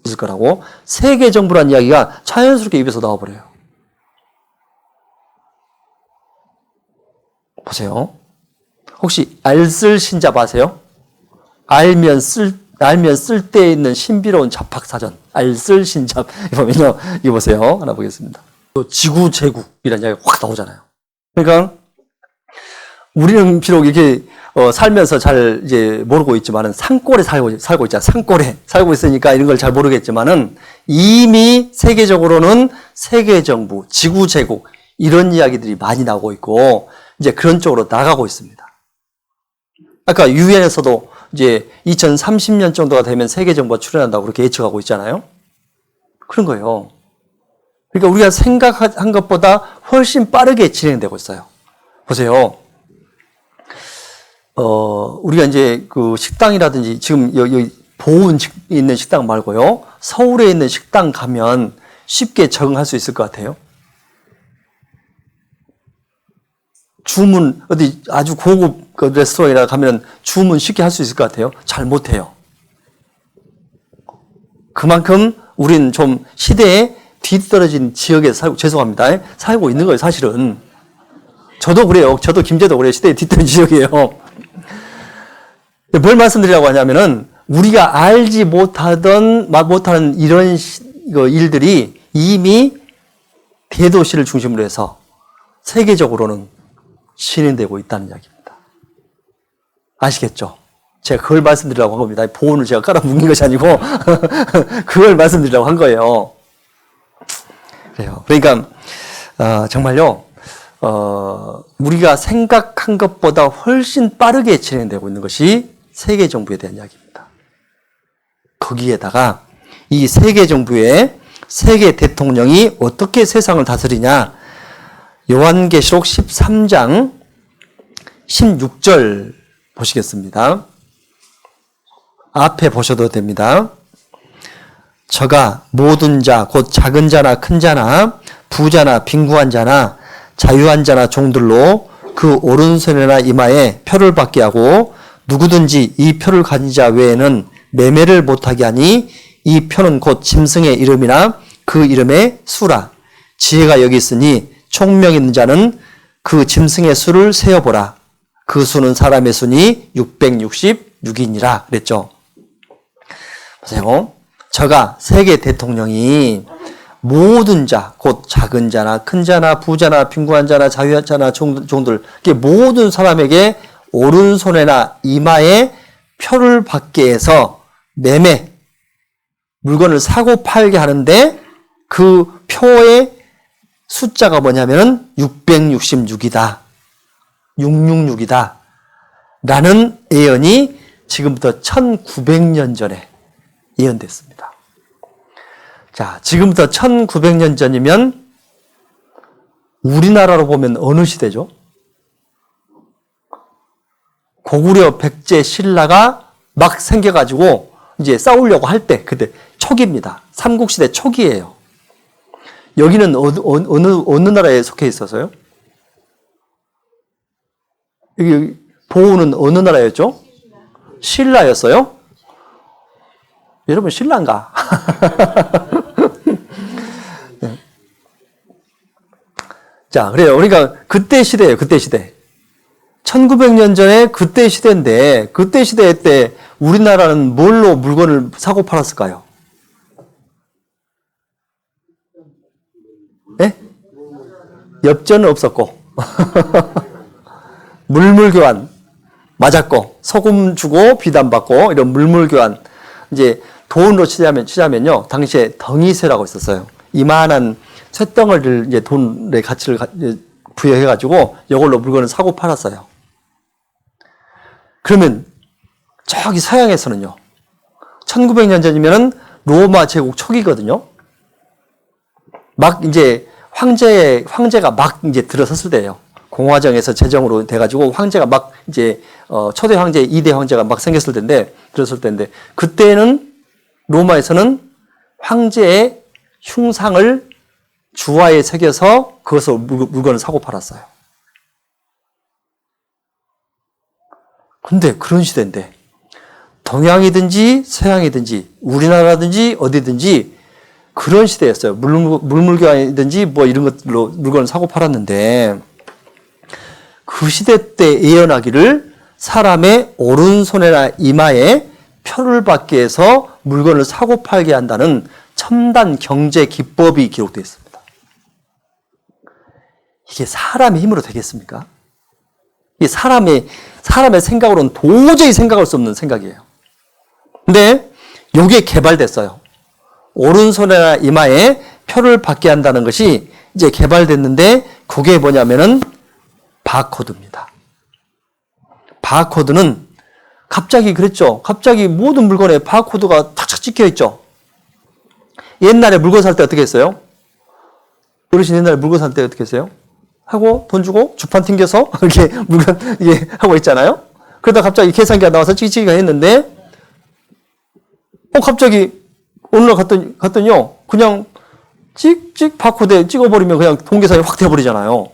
있을 거라고. 세계 정부란 이야기가 자연스럽게 입에서 나와버려요. 보세요. 혹시 알쓸신잡 아세요? 알면 쓸 때 있는 신비로운 잡학사전. 알쓸신잡. 보면요. 이거 보세요. 하나 보겠습니다. 지구제국이라는 이야기가 확 나오잖아요. 그러니까 우리는 비록 이렇게 살면서 잘 이제 모르고 있지만은 산골에 살고 있잖아. 산골에 살고 있으니까 이런 걸 잘 모르겠지만은 이미 세계적으로는 세계정부, 지구제국 이런 이야기들이 많이 나오고 있고 이제 그런 쪽으로 나가고 있습니다. 아까 유엔에서도 이제 2030년 정도가 되면 세계정부가 출현한다고 그렇게 예측하고 있잖아요. 그런 거예요. 그러니까 우리가 생각한 것보다 훨씬 빠르게 진행되고 있어요. 보세요. 우리가 이제 그 식당이라든지 지금 여기 보은 있는 식당 말고요. 서울에 있는 식당 가면 쉽게 적응할 수 있을 것 같아요. 주문, 어디 아주 고급 그 레스토랑이나 가면 주문 쉽게 할 수 있을 것 같아요. 잘 못해요. 그만큼 우린 좀 시대에 뒤떨어진 지역에 죄송합니다. 살고 있는 거예요, 사실은. 저도 그래요. 저도 김제도 그래요. 시대에 뒤떨어진 지역이에요. 뭘 말씀드리려고 하냐면은, 우리가 알지 못하는 이런 일들이 이미 대도시를 중심으로 해서 세계적으로는 진행되고 있다는 이야기입니다. 아시겠죠? 제가 그걸 말씀드리려고 한 겁니다. 보온을 제가 깔아뭉긴 것이 아니고 그걸 말씀드리려고 한 거예요. 그래요. 그러니까 정말요. 우리가 생각한 것보다 훨씬 빠르게 진행되고 있는 것이 세계 정부에 대한 이야기입니다. 거기에다가 이 세계 정부의 세계 대통령이 어떻게 세상을 다스리냐? 요한계시록 13장 16절 보시겠습니다. 앞에 보셔도 됩니다. 저가 모든 자, 곧 작은 자나 큰 자나 부자나 빈구한 자나 자유한 자나 종들로 그 오른손이나 이마에 표를 받게 하고 누구든지 이 표를 가진 자 외에는 매매를 못하게 하니 이 표는 곧 짐승의 이름이나 그 이름의 수라. 지혜가 여기 있으니 총명 있는 자는 그 짐승의 수를 세어보라. 그 수는 사람의 수니 666이니라 그랬죠. 보세요. 저가 세계 대통령이 모든 자, 곧 작은 자나 큰 자나 부자나 빈구한 자나 자유한 자나 종들, 모든 사람에게 오른손에나 이마에 표를 받게 해서 매매, 물건을 사고 팔게 하는데 그 표의 숫자가 뭐냐면은 666이다. 666이다. 라는 예언이 지금부터 1900년 전에 예언됐습니다. 자, 지금부터 1900년 전이면 우리나라로 보면 어느 시대죠? 고구려 백제 신라가 막 생겨가지고 이제 싸우려고 할 때, 그때 초기입니다. 삼국시대 초기예요. 여기는 어느 나라에 속해 있어서요? 여기 보우는 어느 나라였죠? 신라였어요? 여러분 신라인가? 네. 자, 그래요. 그러니까 그때 시대예요. 그때 시대. 1900년 전에 그때 시대인데 그때 시대 때 우리나라는 뭘로 물건을 사고 팔았을까요? 네? 엽전은 없었고 물물교환 맞았고 소금 주고 비단 받고 이런 물물교환 이제 돈으로 치자면요 당시에 덩이쇠라고 있었어요. 이만한 쇳덩어리를 이제 돈의 가치를 부여해가지고 이걸로 물건을 사고 팔았어요. 그러면 저기 서양에서는요 1900년 전이면은 로마 제국 초기거든요. 막 이제 황제가 막 이제 들어섰을 때예요. 공화정에서 제정으로 돼가지고 황제가 막 이제 초대 황제, 2대 황제가 막 생겼을 텐데, 그랬을 텐데, 그때는 로마에서는 황제의 흉상을 주화에 새겨서 그것을 물건을 사고 팔았어요. 근데 그런 시대인데, 동양이든지 서양이든지 우리나라든지 어디든지 그런 시대였어요. 물물교환이든지 뭐 이런 것들로 물건을 사고 팔았는데, 그 시대 때 예언하기를 사람의 오른손이나 이마에 표를 받게 해서 물건을 사고 팔게 한다는 첨단 경제 기법이 기록되어 있습니다. 이게 사람의 힘으로 되겠습니까? 이게 사람의 생각으로는 도저히 생각할 수 없는 생각이에요. 근데 이게 개발됐어요. 오른손이나 이마에 표를 받게 한다는 것이 이제 개발됐는데, 그게 뭐냐면은 바코드입니다. 바코드는 갑자기 그랬죠. 갑자기 모든 물건에 바코드가 탁탁 찍혀 있죠. 옛날에 물건 살 때 어떻게 했어요? 어르신 옛날에 물건 살 때 어떻게 했어요? 하고 돈 주고 주판 튕겨서 이렇게 물건 이게 하고 있잖아요. 그러다 갑자기 계산기가 나와서 찍찍이가 했는데, 갑자기 어느 날 갔더니요, 그냥 찍찍 바코드에 찍어버리면 그냥 돈 계산이 확 돼버리잖아요.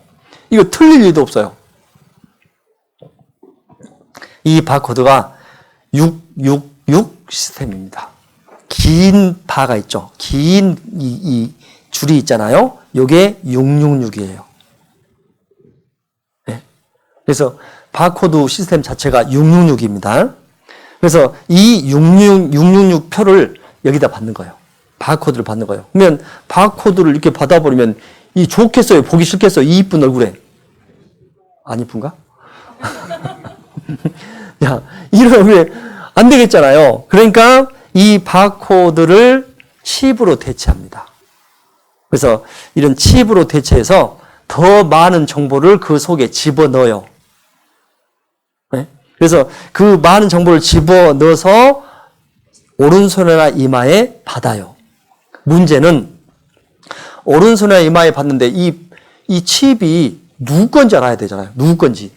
이거 틀릴 일도 없어요. 이 바코드가 666 시스템입니다. 긴 바가 있죠. 긴 이 줄이 있잖아요. 요게 666이에요. 네. 그래서 바코드 시스템 자체가 666입니다. 그래서 이 666 표를 여기다 받는 거예요. 바코드를 받는 거예요. 그러면 바코드를 이렇게 받아버리면 이 좋겠어요? 보기 싫겠어요? 이 이쁜 얼굴에. 안 이쁜가? 야, 이런 얼굴에 안 되겠잖아요. 그러니까 이 바코드를 칩으로 대체합니다. 그래서 이런 칩으로 대체해서 더 많은 정보를 그 속에 집어넣어요. 네? 그래서 그 많은 정보를 집어넣어서 오른손이나 이마에 받아요. 문제는 오른손이나 이마에 받는데 이 칩이 누구 건지 알아야 되잖아요. 누구 건지.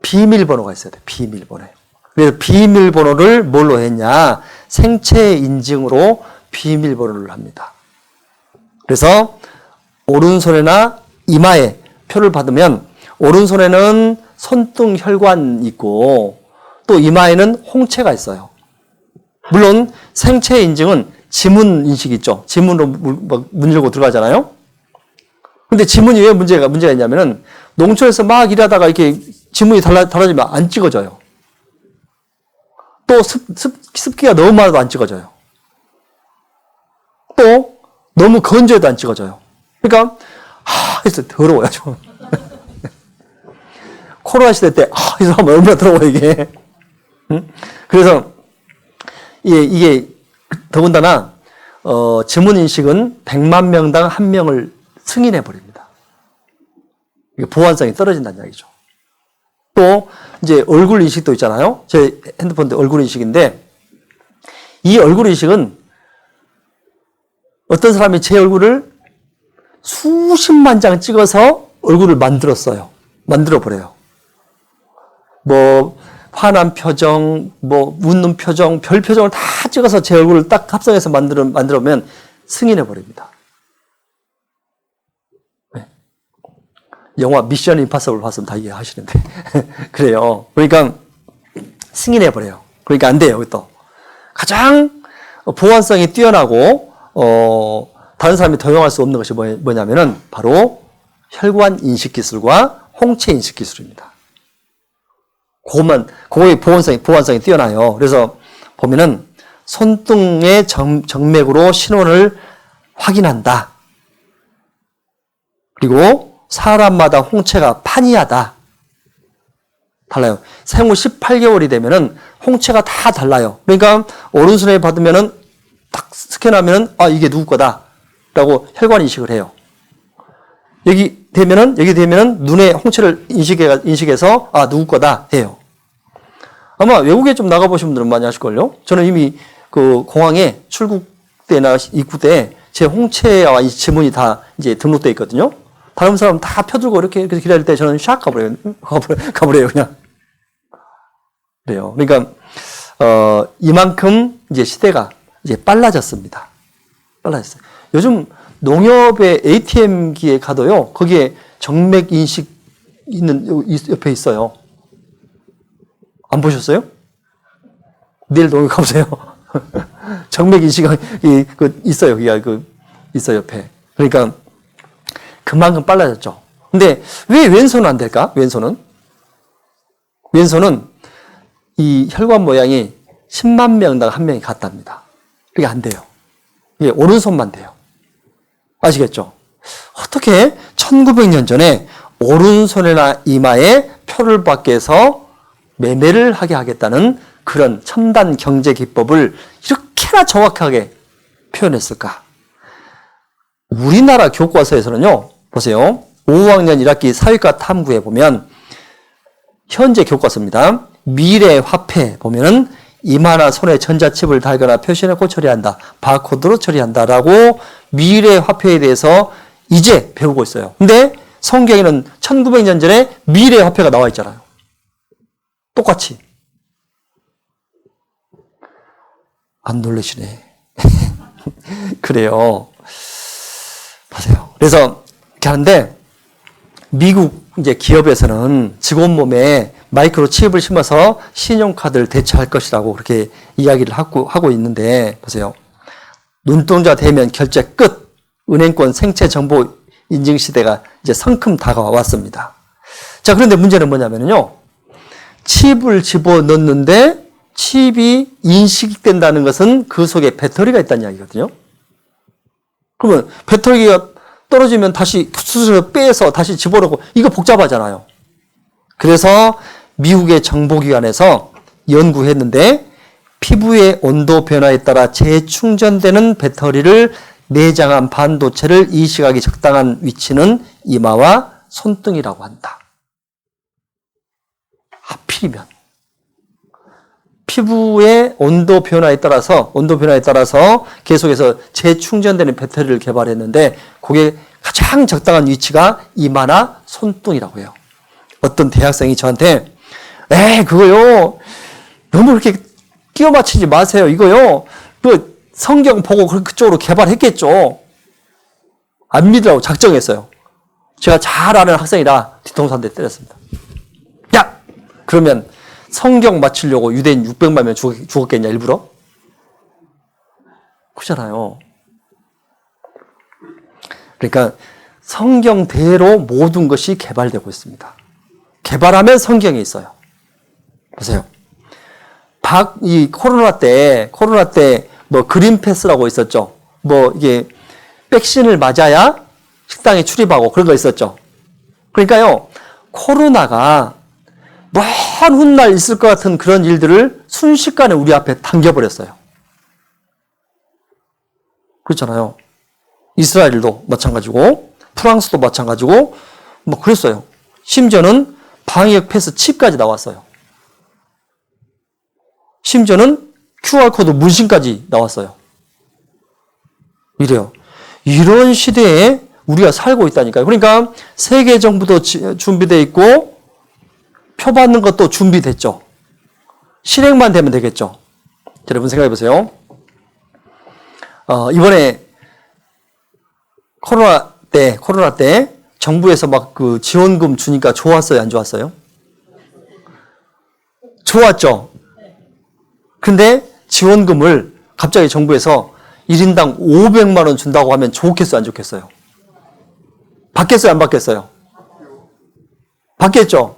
비밀번호가 있어야 돼. 비밀번호. 그래서 비밀번호를 뭘로 했냐? 생체 인증으로 비밀번호를 합니다. 그래서 오른손이나 이마에 표를 받으면 오른손에는 손등 혈관이 있고 또 이마에는 홍채가 있어요. 물론 생체 인증은 지문 인식 있죠. 지문으로 문 열고 들어가잖아요. 근데 지문이 왜 문제가 있냐면은 농촌에서 막 일하다가 이렇게 지문이 달라지면 안 찍어져요. 또 습기가 너무 많아도 안 찍어져요. 또 너무 건조해도 안 찍어져요. 그러니까 그래서 더러워요 좀. 코로나 시대 때 이 사람 얼마나 더러워 이게. 응? 그래서 이게 더군다나 지문 인식은 100만 명당 1명을 승인해 버립니다. 이게 보안성이 떨어진다는 이야기죠. 또 이제 얼굴 인식도 있잖아요. 제 핸드폰도 얼굴 인식인데 이 얼굴 인식은 어떤 사람이 제 얼굴을 수십만 장 찍어서 얼굴을 만들었어요. 만들어 버려요. 뭐 화난 표정, 뭐 웃는 표정, 별 표정을 다 찍어서 제 얼굴을 딱 합성해서 만들면 승인해 버립니다. 네. 영화 미션 임파서블 봤으면 다 이해하시는데 그래요. 그러니까 승인해 버려요. 그러니까 안 돼요. 또 가장 보안성이 뛰어나고 다른 사람이 도용할 수 없는 것이 뭐냐면은 바로 혈관 인식 기술과 홍채 인식 기술입니다. 그거의 보안성이 뛰어나요. 그래서 보면은 손등의 정맥으로 신원을 확인한다. 그리고 사람마다 홍채가 판이하다. 달라요. 생후 18개월이 되면은 홍채가 다 달라요. 그러니까 오른손에 받으면은 딱 스캔하면은 이게 누구 거다라고 혈관 인식을 해요. 여기 되면은 눈에 홍채를 인식해서 누구 거다 해요. 아마 외국에 좀 나가보신 분들은 많이 아실걸요? 저는 이미 그 공항에 출국 때나 입국 때 제 홍채와 이 지문이 다 이제 등록되어 있거든요. 다른 사람 다 펴들고 이렇게 기다릴 때 저는 샥 가버려요, 그냥. 그래요. 그러니까, 이만큼 이제 시대가 이제 빨라졌습니다. 빨라졌어요. 요즘 농협의 ATM기에 가도요, 거기에 정맥 인식 있는, 옆에 있어요. 안 보셨어요? 내일 농협 가보세요. 정맥 인식이 있어요. 있어요, 옆에. 그러니까, 그만큼 빨라졌죠. 근데 왜 왼손은 안 될까? 왼손은 이 혈관 모양이 10만 명당 한 명이 같답니다. 그게 안 돼요. 이게 오른손만 돼요. 아시겠죠? 어떻게 1900년 전에 오른손이나 이마에 표를 밖에서 매매를 하게 하겠다는 그런 첨단 경제 기법을 이렇게나 정확하게 표현했을까? 우리나라 교과서에서는요, 보세요. 5학년 1학기 사회과 탐구에 보면 현재 교과서입니다. 미래 화폐 보면은 이마나 손에 전자칩을 달거나 표시해놓고 처리한다. 바코드로 처리한다라고 미래 화폐에 대해서 이제 배우고 있어요. 근데 성경에는 1900년 전에 미래 화폐가 나와 있잖아요. 똑같이. 안 놀라시네. 그래요. 보세요. 그래서 이렇게 하는데 미국 이제 기업에서는 직원 몸에 마이크로 칩을 심어서 신용카드를 대체할 것이라고 그렇게 이야기를 하고 있는데 보세요. 눈동자 대면 결제 끝. 은행권 생체 정보 인증 시대가 이제 성큼 다가왔습니다. 자, 그런데 문제는 뭐냐면요. 칩을 집어넣는데 칩이 인식된다는 것은 그 속에 배터리가 있다는 이야기거든요. 그러면 배터리가 떨어지면 다시 수술을 빼서 다시 집어넣고 이거 복잡하잖아요. 그래서 미국의 정보기관에서 연구했는데 피부의 온도 변화에 따라 재충전되는 배터리를 내장한 반도체를 인식하기 적당한 위치는 이마와 손등이라고 한다. 하필이면 피부의 온도 변화에 따라서 계속해서 재충전되는 배터리를 개발했는데 그게 가장 적당한 위치가 이마나 손등이라고 해요. 어떤 대학생이 저한테 그거요 너무 그렇게 끼워 맞추지 마세요. 이거요 그 성경 보고 그쪽으로 개발했겠죠. 안 믿으라고 작정했어요. 제가 잘 아는 학생이라 뒤통수 한 대 때렸습니다. 야! 그러면 성경 맞추려고 유대인 600만 명 죽었겠냐 일부러? 그렇잖아요. 그러니까 성경대로 모든 것이 개발되고 있습니다. 개발하면 성경이 있어요. 보세요. 이 코로나 때 뭐 그린 패스라고 있었죠. 뭐 이게 백신을 맞아야 식당에 출입하고 그런 거 있었죠. 그러니까요. 코로나가 먼 훗날 있을 것 같은 그런 일들을 순식간에 우리 앞에 당겨버렸어요. 그렇잖아요. 이스라엘도 마찬가지고 프랑스도 마찬가지고 뭐 그랬어요. 심지어는 방역 패스 칩까지 나왔어요. 심지어는 QR코드 문신까지 나왔어요. 이래요. 이런 시대에 우리가 살고 있다니까요. 그러니까 세계 정부도 준비되어 있고 표 받는 것도 준비됐죠. 실행만 되면 되겠죠. 여러분 생각해 보세요. 이번에 코로나 때 정부에서 막 그 지원금 주니까 좋았어요, 안 좋았어요? 좋았죠. 근데 지원금을 갑자기 정부에서 1인당 500만 원 준다고 하면 좋겠어요, 안 좋겠어요? 받겠어요, 안 받겠어요? 받겠죠.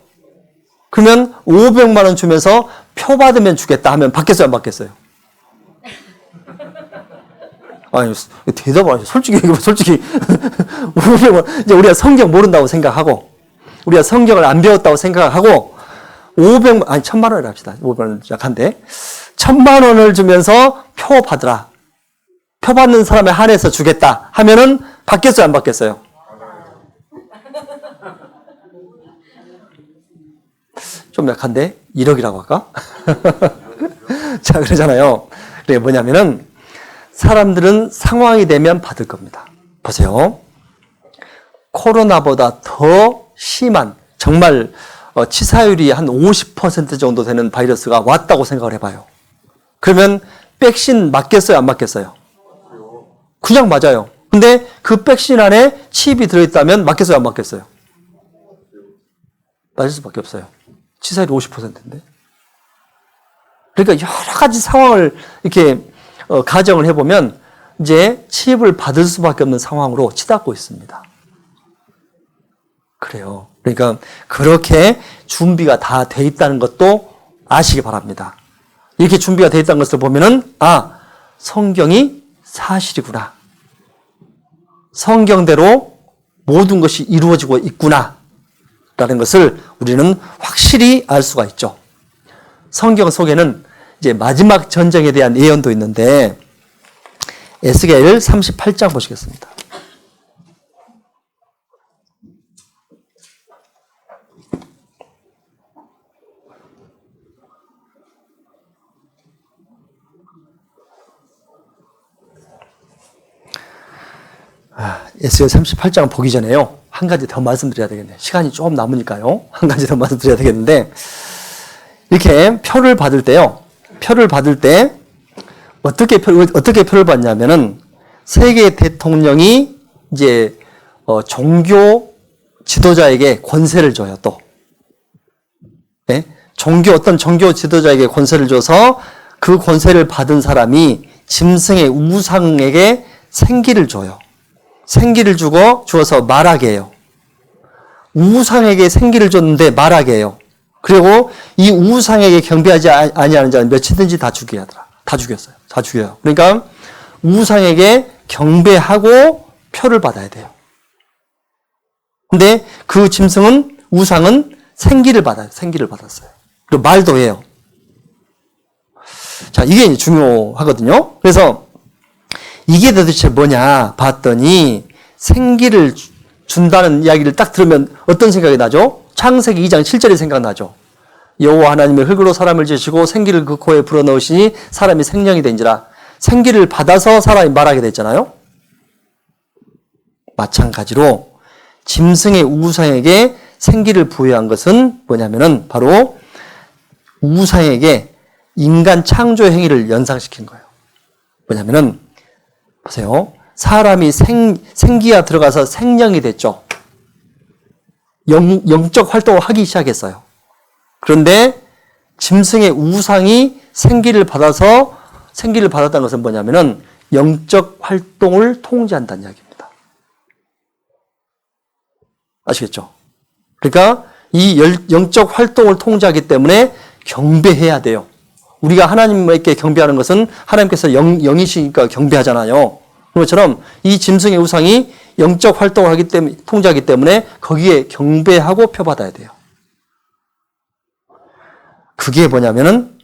그러면 500만 원 주면서 표 받으면 주겠다 하면 받겠어요, 안 받겠어요? 아니, 대답을 하죠. 솔직히 500만 원. 이제 우리가 성경 모른다고 생각하고, 우리가 성경을 안 배웠다고 생각하고, 1000만 원을 합시다. 500만 원 약한데. 1000만 원을 주면서 표 받으라. 표 받는 사람에 한해서 주겠다 하면은 받겠어요, 안 받겠어요? 좀 약한데 1억이라고 할까? 자, 그러잖아요. 그게 뭐냐면은 사람들은 상황이 되면 받을 겁니다. 보세요. 코로나보다 더 심한 정말 치사율이 한 50% 정도 되는 바이러스가 왔다고 생각을 해봐요. 그러면 백신 맞겠어요? 안 맞겠어요? 그냥 맞아요. 근데 그 백신 안에 칩이 들어있다면 맞겠어요? 안 맞겠어요? 맞을 수밖에 없어요. 치사율이 50%인데. 그러니까 여러 가지 상황을 이렇게 가정을 해보면 이제 칩을 받을 수밖에 없는 상황으로 치닫고 있습니다. 그래요. 그러니까 그렇게 준비가 다 돼 있다는 것도 아시기 바랍니다. 이렇게 준비가 돼 있다는 것을 보면은 성경이 사실이구나. 성경대로 모든 것이 이루어지고 있구나. 라는 것을 우리는 확실히 알 수가 있죠. 성경 속에는 이제 마지막 전쟁에 대한 예언도 있는데 에스겔 38장 보시겠습니다. 에스겔 38장 보기 전에요. 한 가지 더 말씀드려야 되겠네요. 시간이 조금 남으니까요. 한 가지 더 말씀드려야 되겠는데 이렇게 표를 받을 때요. 표를 받을 때 어떻게 표를 받냐면은 세계 대통령이 이제 종교 지도자에게 권세를 줘요. 또 네? 어떤 종교 지도자에게 권세를 줘서 그 권세를 받은 사람이 짐승의 우상에게 생기를 줘요. 생기를 주어서 말하게 해요. 우상에게 생기를 줬는데 말하게 해요. 그리고 이 우상에게 경배하지 아니하는 자는 몇이든지 다 죽여야 하더라. 다 죽였어요. 다 죽여요. 그러니까 우상에게 경배하고 표를 받아야 돼요. 근데 그 우상은 생기를 받아요. 생기를 받았어요. 그리고 말도 해요. 자, 이게 이제 중요하거든요. 그래서 이게 도대체 뭐냐 봤더니 생기를 준다는 이야기를 딱 들으면 어떤 생각이 나죠? 창세기 2장 7절이 생각나죠. 여호와 하나님의 흙으로 사람을 지으시고 생기를 그 코에 불어넣으시니 사람이 생명이 된지라. 생기를 받아서 사람이 말하게 됐잖아요. 마찬가지로 짐승의 우상에게 생기를 부여한 것은 뭐냐면은 바로 우상에게 인간 창조 행위를 연상시킨 거예요. 뭐냐면은 보세요. 사람이 생기가 들어가서 생명이 됐죠. 영적 활동을 하기 시작했어요. 그런데 짐승의 우상이 생기를 받았다는 것은 뭐냐면은 영적 활동을 통제한다는 이야기입니다. 아시겠죠? 그러니까 이 영적 활동을 통제하기 때문에 경배해야 돼요. 우리가 하나님께 경배하는 것은 하나님께서 영이시니까 경배하잖아요. 그것처럼 이 짐승의 우상이 영적 활동을 통제하기 때문에 거기에 경배하고 표받아야 돼요. 그게 뭐냐면은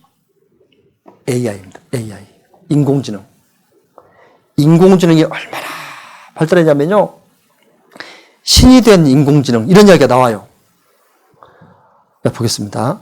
AI입니다. AI. 인공지능. 인공지능이 얼마나 발달했냐면요. 신이 된 인공지능. 이런 이야기가 나와요. 보겠습니다.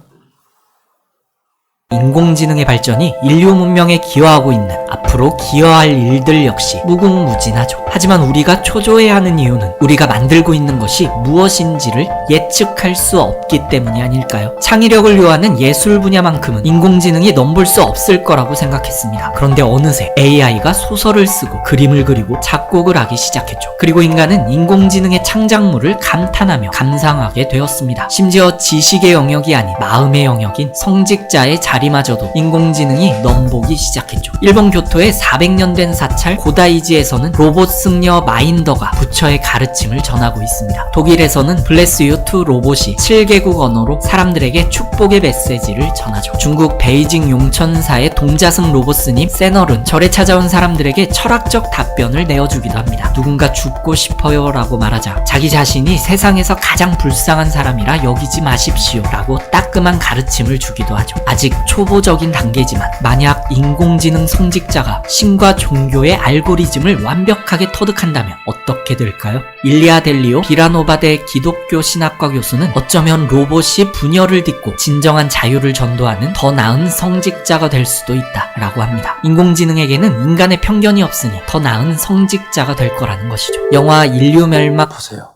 인공지능의 발전이 인류 문명에 기여하고 있는 앞으로 기여할 일들 역시 무궁무진하죠. 하지만 우리가 초조해야 하는 이유는 우리가 만들고 있는 것이 무엇인지를 예측할 수 없기 때문이 아닐까요? 창의력을 요하는 예술 분야만큼은 인공지능이 넘볼 수 없을 거라고 생각했습니다. 그런데 어느새 AI가 소설을 쓰고 그림을 그리고 작곡을 하기 시작했죠. 그리고 인간은 인공지능의 창작물을 감탄하며 감상하게 되었습니다. 심지어 지식의 영역이 아닌 마음의 영역인 성직자의 자리마저도 인공지능이 넘보기 시작했죠. 일본 교토의 400년 된 사찰 고다이지에서는 로봇 승려 마인더가 부처의 가르침을 전하고 있습니다. 독일에서는 블레스 유 투 로봇이 7개국 언어로 사람들에게 축복의 메시지를 전하죠. 중국 베이징 용천사의 동자승 로봇스님 세널은 절에 찾아온 사람들에게 철학적 답변을 내어주기도 합니다. 누군가 죽고 싶어요 라고 말하자 자기 자신이 세상에서 가장 불쌍한 사람이라 여기지 마십시오 라고 따끔한 가르침을 주기도 하죠. 아직 초보적인 단계지만 만약 인공지능 성직자가 신과 종교의 알고리즘을 완벽하게 터득한다면 어떻게 될까요? 일리아 델리오 비라노바대 기독교 신학과 교수는 어쩌면 로봇이 분열을 딛고 진정한 자유를 전도하는 더 나은 성직자가 될 수도 있다 라고 합니다. 인공지능에게는 인간의 편견이 없으니 더 나은 성직자가 될 거라는 것이죠. 영화 인류 멸망 보세요.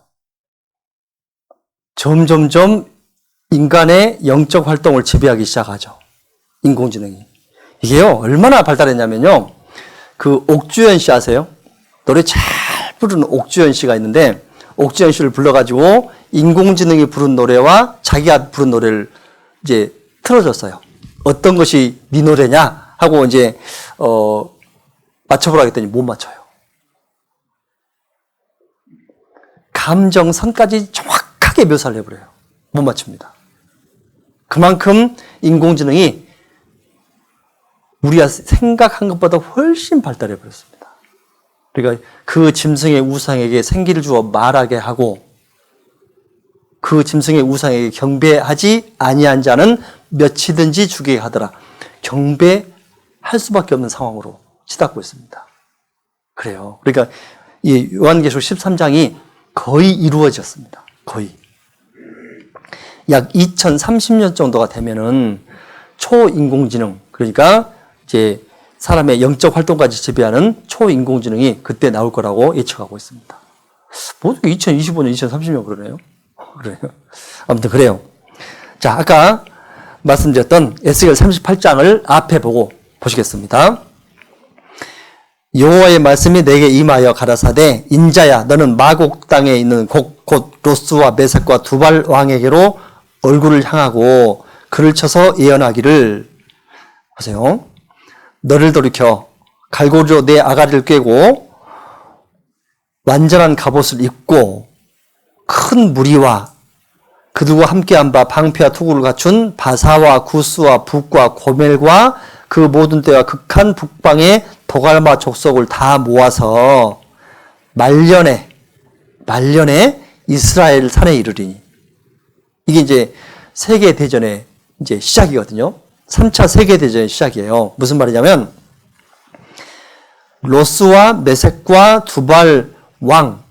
점점점 인간의 영적 활동을 지배하기 시작하죠. 인공지능이. 이게요, 얼마나 발달했냐면요. 그 옥주현 씨 아세요? 노래 잘 부르는 옥주현 씨가 있는데, 옥주현 씨를 불러가지고 인공지능이 부른 노래와 자기가 부른 노래를 이제 틀어줬어요. 어떤 것이 네 노래냐 하고 이제 맞춰보라 했더니 못 맞춰요. 감정선까지 정확하게 묘사를 해버려요. 못 맞춥니다. 그만큼 인공지능이 우리가 생각한 것보다 훨씬 발달해 버렸습니다. 그러니까 그 짐승의 우상에게 생기를 주어 말하게 하고 그 짐승의 우상에게 경배하지 아니한 자는 몇이든지 죽게 하더라. 경배할 수밖에 없는 상황으로 치닫고 있습니다. 그래요. 그러니까 이 요한계시록 13장이 거의 이루어졌습니다. 거의. 약 2030년 정도가 되면은 초인공지능, 그러니까 이제 사람의 영적 활동까지 지배하는 초인공지능이 그때 나올 거라고 예측하고 있습니다. 뭐 2025년, 2030년 그러네요. 그래요. 아무튼 그래요. 자, 아까 말씀드렸던 에스겔 38장을 앞에 보고 보시겠습니다. 여호와의 말씀이 내게 임하여 가라사대 인자야 너는 마곡 땅에 있는 곧 로스와 메섹과 두발 왕에게로 얼굴을 향하고 그를 쳐서 예언하기를 보세요. 너를 돌이켜 갈고리로 내 아가리를 꿰고 완전한 갑옷을 입고 큰 무리와 그들과 함께한 바 방패와 투구를 갖춘 바사와 구스와 북과 고멜과 그 모든 때와 극한 북방의 도갈마 족속을 다 모아서 말년에 이스라엘 산에 이르리니. 이게 이제 세계대전의 이제 시작이거든요. 3차 세계대전의 시작이에요. 무슨 말이냐면, 로스와 메섹과 두발 왕,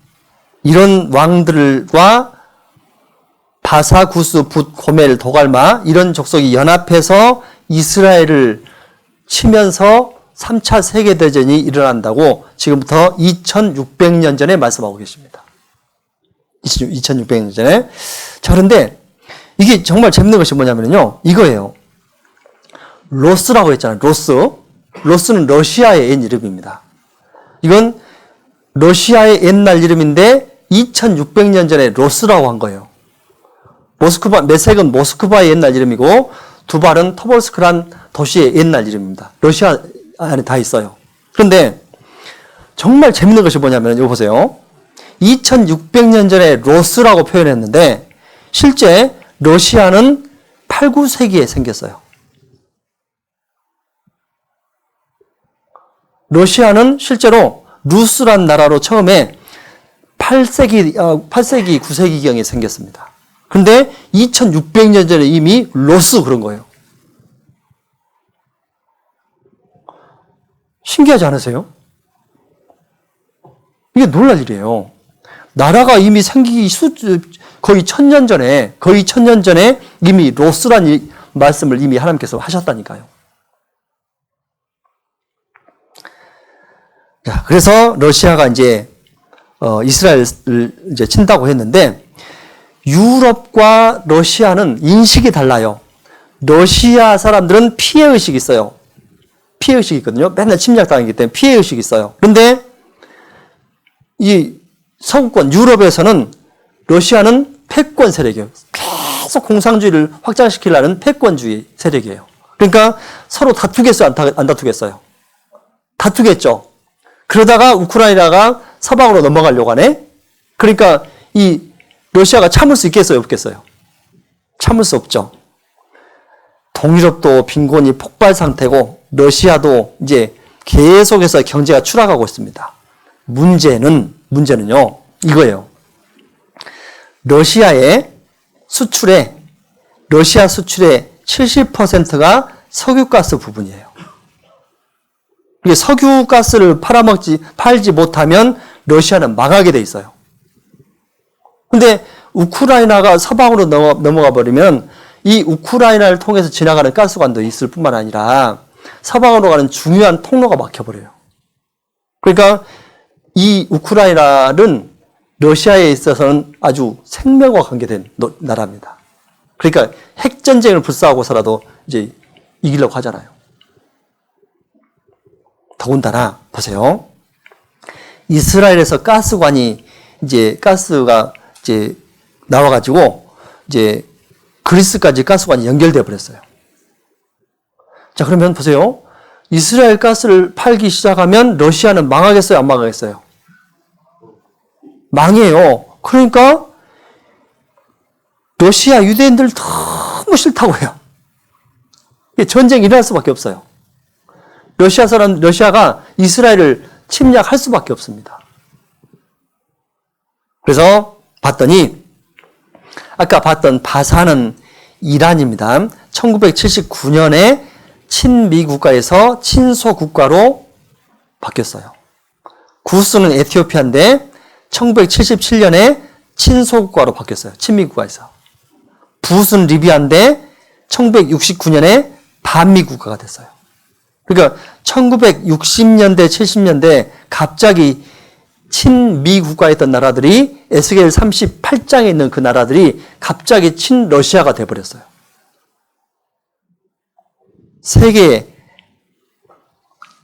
이런 왕들과 바사, 구스, 붓, 고멜, 도갈마, 이런 족속이 연합해서 이스라엘을 치면서 3차 세계대전이 일어난다고 지금부터 2600년 전에 말씀하고 계십니다. 2600년 전에. 자, 그런데 이게 정말 재밌는 것이 뭐냐면요. 이거예요. 로스라고 했잖아요. 로스는 러시아의 옛 이름입니다. 이건 러시아의 옛날 이름인데 2600년 전에 로스라고 한 거예요. 메섹은 모스크바의 옛날 이름이고 두발은 토볼스크란 도시의 옛날 이름입니다. 러시아 안에 다 있어요. 그런데 정말 재밌는 것이 뭐냐면 이거 보세요. 2600년 전에 로스라고 표현했는데 실제 러시아는 8, 9세기에 생겼어요. 러시아는 실제로 루스란 나라로 처음에 8세기, 9세기경에 생겼습니다. 그런데 2600년 전에 이미 로스 그런 거예요. 신기하지 않으세요? 이게 놀랄 일이에요. 나라가 이미 생기기 거의 1000년 전에 이미 로스란 말씀을 이미 하나님께서 하셨다니까요. 자, 그래서 러시아가 이제 이스라엘을 이제 친다고 했는데 유럽과 러시아는 인식이 달라요. 러시아 사람들은 피해의식이 있어요. 피해의식이 있거든요. 맨날 침략당하기 때문에 피해의식이 있어요. 그런데 이 서구권 유럽에서는 러시아는 패권 세력이에요. 계속 공산주의를 확장시키려는 패권주의 세력이에요. 그러니까 서로 다투겠어요? 안 다투겠어요? 다투겠죠. 그러다가 우크라이나가 서방으로 넘어가려고 하네? 그러니까 이 러시아가 참을 수 있겠어요? 없겠어요? 참을 수 없죠. 동유럽도 빈곤이 폭발 상태고 러시아도 이제 계속해서 경제가 추락하고 있습니다. 문제는요, 이거예요. 러시아 수출의 70%가 석유가스 부분이에요. 이게 석유가스를 팔지 못하면 러시아는 망하게 돼 있어요. 근데 우크라이나가 서방으로 넘어가 버리면 이 우크라이나를 통해서 지나가는 가스관도 있을 뿐만 아니라 서방으로 가는 중요한 통로가 막혀버려요. 그러니까 이 우크라이나는 러시아에 있어서는 아주 생명과 관계된 나라입니다. 그러니까 핵전쟁을 불사하고서라도 이제 이기려고 하잖아요. 더군다나, 보세요. 이스라엘에서 가스관이 이제 가스가 이제 나와가지고 이제 그리스까지 가스관이 연결돼 버렸어요. 자, 그러면 보세요. 이스라엘 가스를 팔기 시작하면 러시아는 망하겠어요? 안 망하겠어요? 망해요. 그러니까 러시아 유대인들 너무 싫다고 해요. 전쟁이 일어날 수밖에 없어요. 러시아가 이스라엘을 침략할 수밖에 없습니다. 그래서 봤더니 아까 봤던 바산은 이란입니다. 1979년에 친미 국가에서 친소 국가로 바뀌었어요. 구스는 에티오피아인데 1977년에 친소 국가로 바뀌었어요. 친미 국가에서. 붓은 리비아인데 1969년에 반미 국가가 됐어요. 그러니까 1960년대, 70년대 갑자기 친미 국가였던 나라들이 에스겔 38장에 있는 그 나라들이 갑자기 친러시아가 돼버렸어요. 세계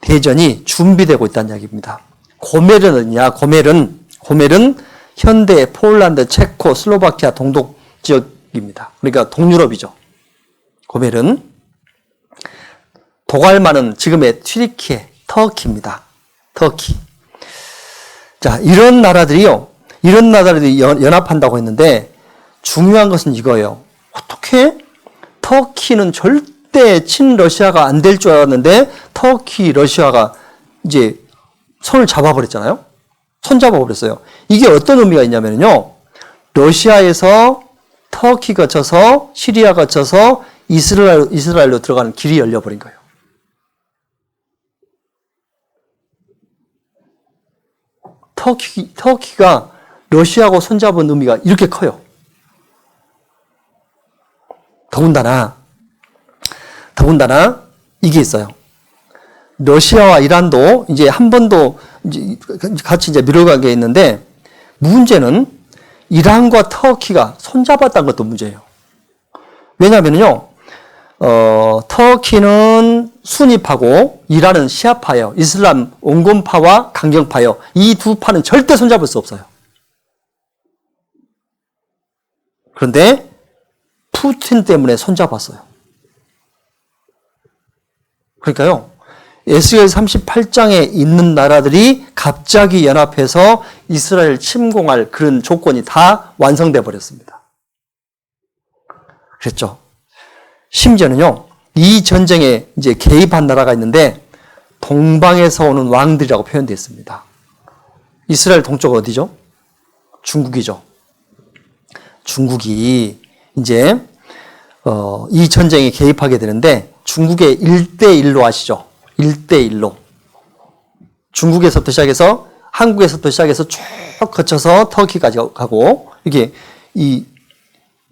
대전이 준비되고 있다는 이야기입니다. 고멜은냐? 고멜은 현대 폴란드, 체코, 슬로바키아 동독 지역입니다. 그러니까 동유럽이죠. 고멜은 도갈만은 지금의 튀르키예, 터키입니다. 터키. 자, 이런 나라들이 연합한다고 했는데 중요한 것은 이거예요. 어떻게 터키는 절대 친러시아가 안 될 줄 알았는데 터키, 러시아가 이제 손을 잡아버렸잖아요. 손 잡아버렸어요. 이게 어떤 의미가 있냐면요. 러시아에서 터키 거쳐서 시리아 거쳐서 이스라엘로 들어가는 길이 열려버린 거예요. 터키가 러시아하고 손잡은 의미가 이렇게 커요. 더군다나 이게 있어요. 러시아와 이란도 이제 한 번도 같이 이제 밀어간 게 있는데 문제는 이란과 터키가 손잡았다는 것도 문제예요. 왜냐하면요, 터키는 수니파고 이란은 시아파예요. 이슬람 온건파와 강경파예요. 이 두 파는 절대 손잡을 수 없어요. 그런데 푸틴 때문에 손잡았어요. 그러니까요, 에스겔 38장에 있는 나라들이 갑자기 연합해서 이스라엘 침공할 그런 조건이 다 완성돼 버렸습니다. 그랬죠. 심지어는요, 이 전쟁에 이제 개입한 나라가 있는데 동방에서 오는 왕들이라고 표현되어 있습니다. 이스라엘 동쪽 어디죠? 중국이죠. 중국이 이제 이 전쟁에 개입하게 되는데 중국의 1대1로 아시죠? 1대1로. 중국에서부터 시작해서 한국에서부터 시작해서 쭉 거쳐서 터키까지 가고 이게 이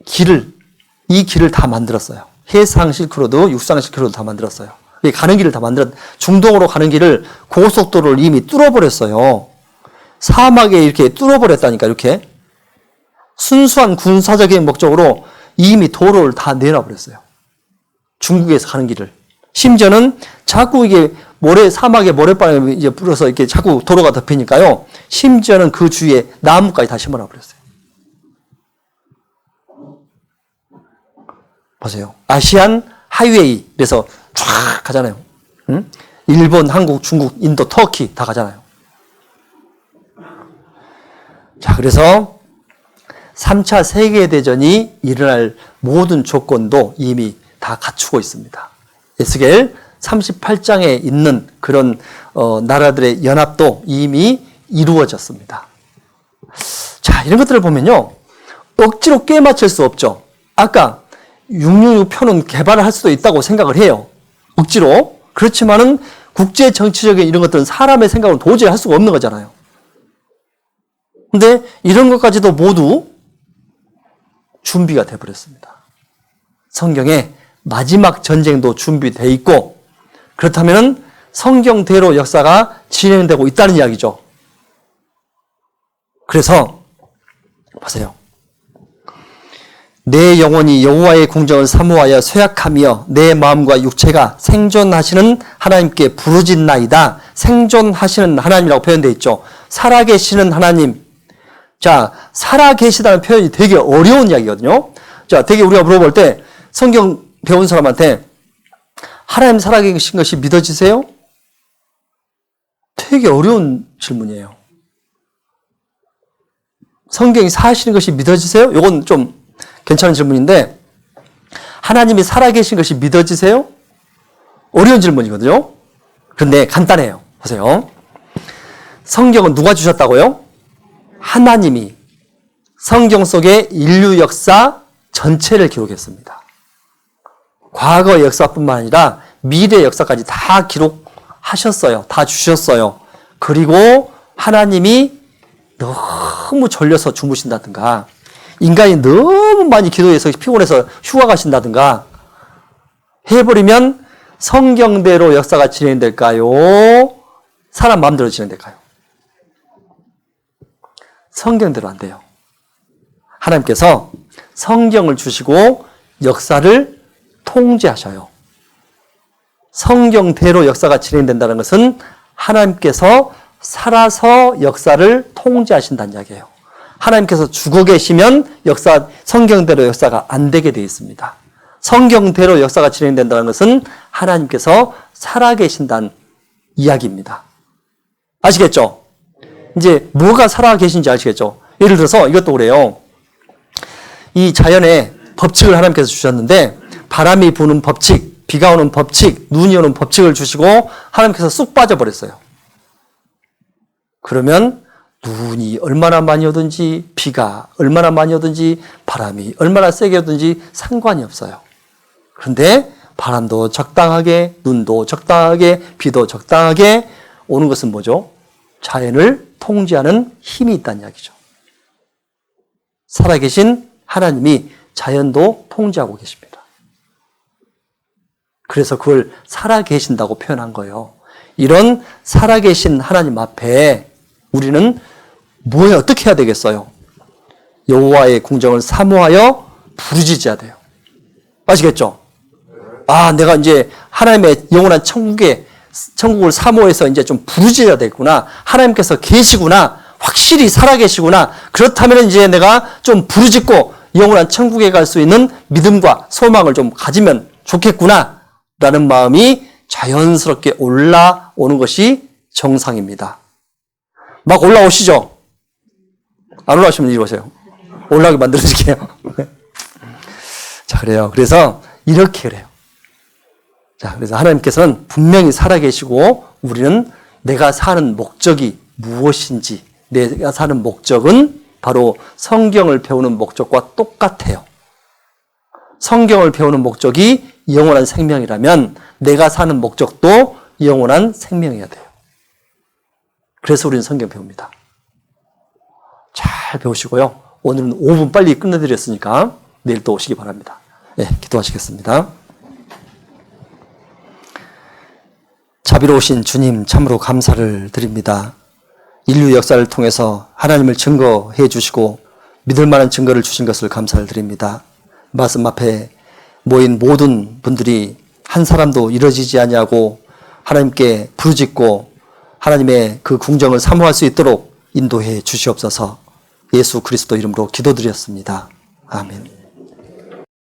길을 다 만들었어요. 해상 실크로드, 육상 실크로드 다 만들었어요. 가는 길을 다 중동으로 가는 길을 고속도로를 이미 뚫어버렸어요. 사막에 이렇게 뚫어버렸다니까, 이렇게. 순수한 군사적인 목적으로 이미 도로를 다 내놔버렸어요. 중국에서 가는 길을. 심지어는 자꾸 이게 사막에 모래바람이 이제 불어서 이렇게 자꾸 도로가 덮이니까요. 심지어는 그 주위에 나무까지 다 심어놔버렸어요. 보세요. 아시안 하이웨이. 그래서 쫙 가잖아요. 응? 일본, 한국, 중국, 인도, 터키 다 가잖아요. 자, 그래서 3차 세계대전이 일어날 모든 조건도 이미 다 갖추고 있습니다. 에스겔 38장에 있는 그런 나라들의 연합도 이미 이루어졌습니다. 자, 이런 것들을 보면요, 억지로 꿰맞출 수 없죠. 아까 666표는 개발을 할 수도 있다고 생각을 해요. 억지로. 그렇지만은 국제 정치적인 이런 것들은 사람의 생각으로 도저히 할 수가 없는 거잖아요. 근데 이런 것까지도 모두 준비가 되어버렸습니다. 성경에 마지막 전쟁도 준비되어 있고, 그렇다면 성경대로 역사가 진행되고 있다는 이야기죠. 그래서 보세요. 내 영혼이 여호와의 궁정을 사모하여 쇠약하며 내 마음과 육체가 생존하시는 하나님께 부르짖나이다. 생존하시는 하나님이라고 표현되어 있죠. 살아계시는 하나님. 자, 살아계시다는 표현이 되게 어려운 이야기거든요. 자, 되게 우리가 물어볼 때 성경 배운 사람한테 하나님 살아계신 것이 믿어지세요? 되게 어려운 질문이에요. 성경이 사시는 것이 믿어지세요? 이건 좀 괜찮은 질문인데, 하나님이 살아계신 것이 믿어지세요? 어려운 질문이거든요. 그런데 간단해요. 보세요. 성경은 누가 주셨다고요? 하나님이 성경 속의 인류 역사 전체를 기록했습니다. 과거 역사뿐만 아니라 미래 역사까지 다 기록하셨어요. 다 주셨어요. 그리고 하나님이 너무 졸려서 주무신다든가, 인간이 너무 많이 기도해서 피곤해서 휴가 가신다든가 해버리면 성경대로 역사가 진행될까요? 사람 마음대로 진행될까요? 성경대로 안 돼요. 하나님께서 성경을 주시고 역사를 통제하셔요. 성경대로 역사가 진행된다는 것은 하나님께서 살아서 역사를 통제하신다는 이야기예요. 하나님께서 죽어 계시면 성경대로 역사가 안 되게 되어 있습니다. 성경대로 역사가 진행된다는 것은 하나님께서 살아계신다는 이야기입니다. 아시겠죠? 이제 뭐가 살아계신지 아시겠죠? 예를 들어서 이것도 그래요. 이 자연의 법칙을 하나님께서 주셨는데, 바람이 부는 법칙, 비가 오는 법칙, 눈이 오는 법칙을 주시고 하나님께서 쑥 빠져버렸어요. 그러면 눈이 얼마나 많이 오든지, 비가 얼마나 많이 오든지, 바람이 얼마나 세게 오든지 상관이 없어요. 그런데 바람도 적당하게, 눈도 적당하게, 비도 적당하게 오는 것은 뭐죠? 자연을 통제하는 힘이 있다는 이야기죠. 살아계신 하나님이 자연도 통제하고 계십니다. 그래서 그걸 살아계신다고 표현한 거예요. 이런 살아계신 하나님 앞에 우리는 어떻게 해야 되겠어요? 여호와의 궁정을 사모하여 부르짖어야 돼요. 아시겠죠? 아, 내가 이제 하나님의 영원한 천국을 사모해서 이제 좀 부르짖어야 되겠구나. 하나님께서 계시구나. 확실히 살아계시구나. 그렇다면 이제 내가 좀 부르짖고 영원한 천국에 갈 수 있는 믿음과 소망을 좀 가지면 좋겠구나. 라는 마음이 자연스럽게 올라오는 것이 정상입니다. 막 올라오시죠? 안 올라오시면 이리 오세요. 올라오게 만들어줄게요. 자, 그래요. 그래서 이렇게 그래요. 자, 그래서 하나님께서는 분명히 살아계시고, 우리는 내가 사는 목적이 무엇인지, 내가 사는 목적은 바로 성경을 배우는 목적과 똑같아요. 성경을 배우는 목적이 영원한 생명이라면 내가 사는 목적도 영원한 생명이어야 돼요. 그래서 우리는 성경 배웁니다. 잘 배우시고요. 오늘은 5분 빨리 끝내드렸으니까 내일 또 오시기 바랍니다. 네, 기도하시겠습니다. 자비로우신 주님, 참으로 감사를 드립니다. 인류 역사를 통해서 하나님을 증거해 주시고 믿을 만한 증거를 주신 것을 감사를 드립니다. 말씀 앞에 모인 모든 분들이 한 사람도 이루어지지 아니하고 하나님께 부르짖고 하나님의 그 궁정을 사모할 수 있도록 인도해 주시옵소서. 예수 그리스도 이름으로 기도드렸습니다. 아멘.